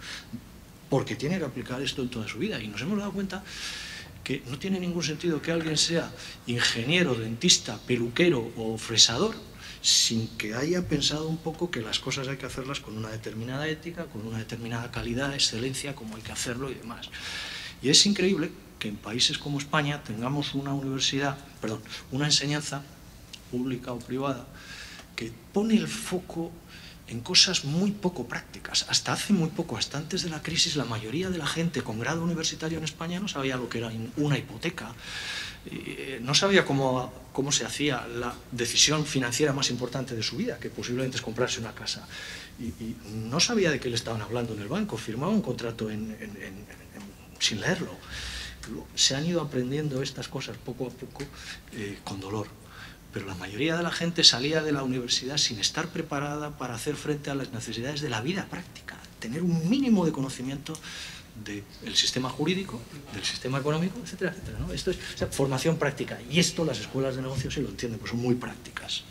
porque tiene que aplicar esto en toda su vida. Y nos hemos dado cuenta que no tiene ningún sentido que alguien sea ingeniero, dentista, peluquero o fresador sin que haya pensado un poco que las cosas hay que hacerlas con una determinada ética, con una determinada calidad, excelencia, como hay que hacerlo y demás. Y es increíble que en países como España tengamos una una enseñanza pública o privada que pone el foco en cosas muy poco prácticas. Hasta hace muy poco, hasta antes de la crisis, la mayoría de la gente con grado universitario en España no sabía lo que era una hipoteca, no sabía cómo se hacía la decisión financiera más importante de su vida, que posiblemente es comprarse una casa. Y no sabía de qué le estaban hablando en el banco, firmaba un contrato sin leerlo. Se han ido aprendiendo estas cosas poco a poco con dolor. Pero la mayoría de la gente salía de la universidad sin estar preparada para hacer frente a las necesidades de la vida práctica, tener un mínimo de conocimiento del sistema jurídico, del sistema económico, etcétera, etcétera, ¿no? Esto es formación práctica, y esto las escuelas de negocios sí lo entienden, pues son muy prácticas.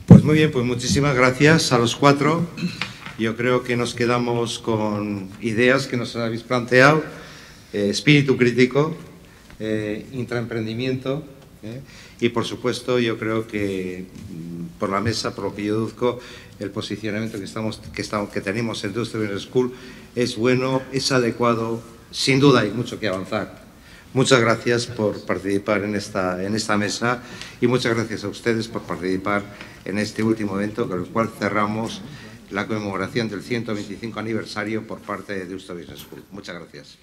Pues muy bien, pues muchísimas gracias a los cuatro. Yo creo que nos quedamos con ideas que nos habéis planteado, espíritu crítico, intraemprendimiento, y por supuesto yo creo que por la mesa, por lo que yo deduzco, el posicionamiento que tenemos en Deusto Business School es bueno, es adecuado, sin duda hay mucho que avanzar. Muchas gracias por participar en esta mesa y muchas gracias a ustedes por participar en este último evento con el cual cerramos la conmemoración del 125 aniversario por parte de Deusto Business School. Muchas gracias.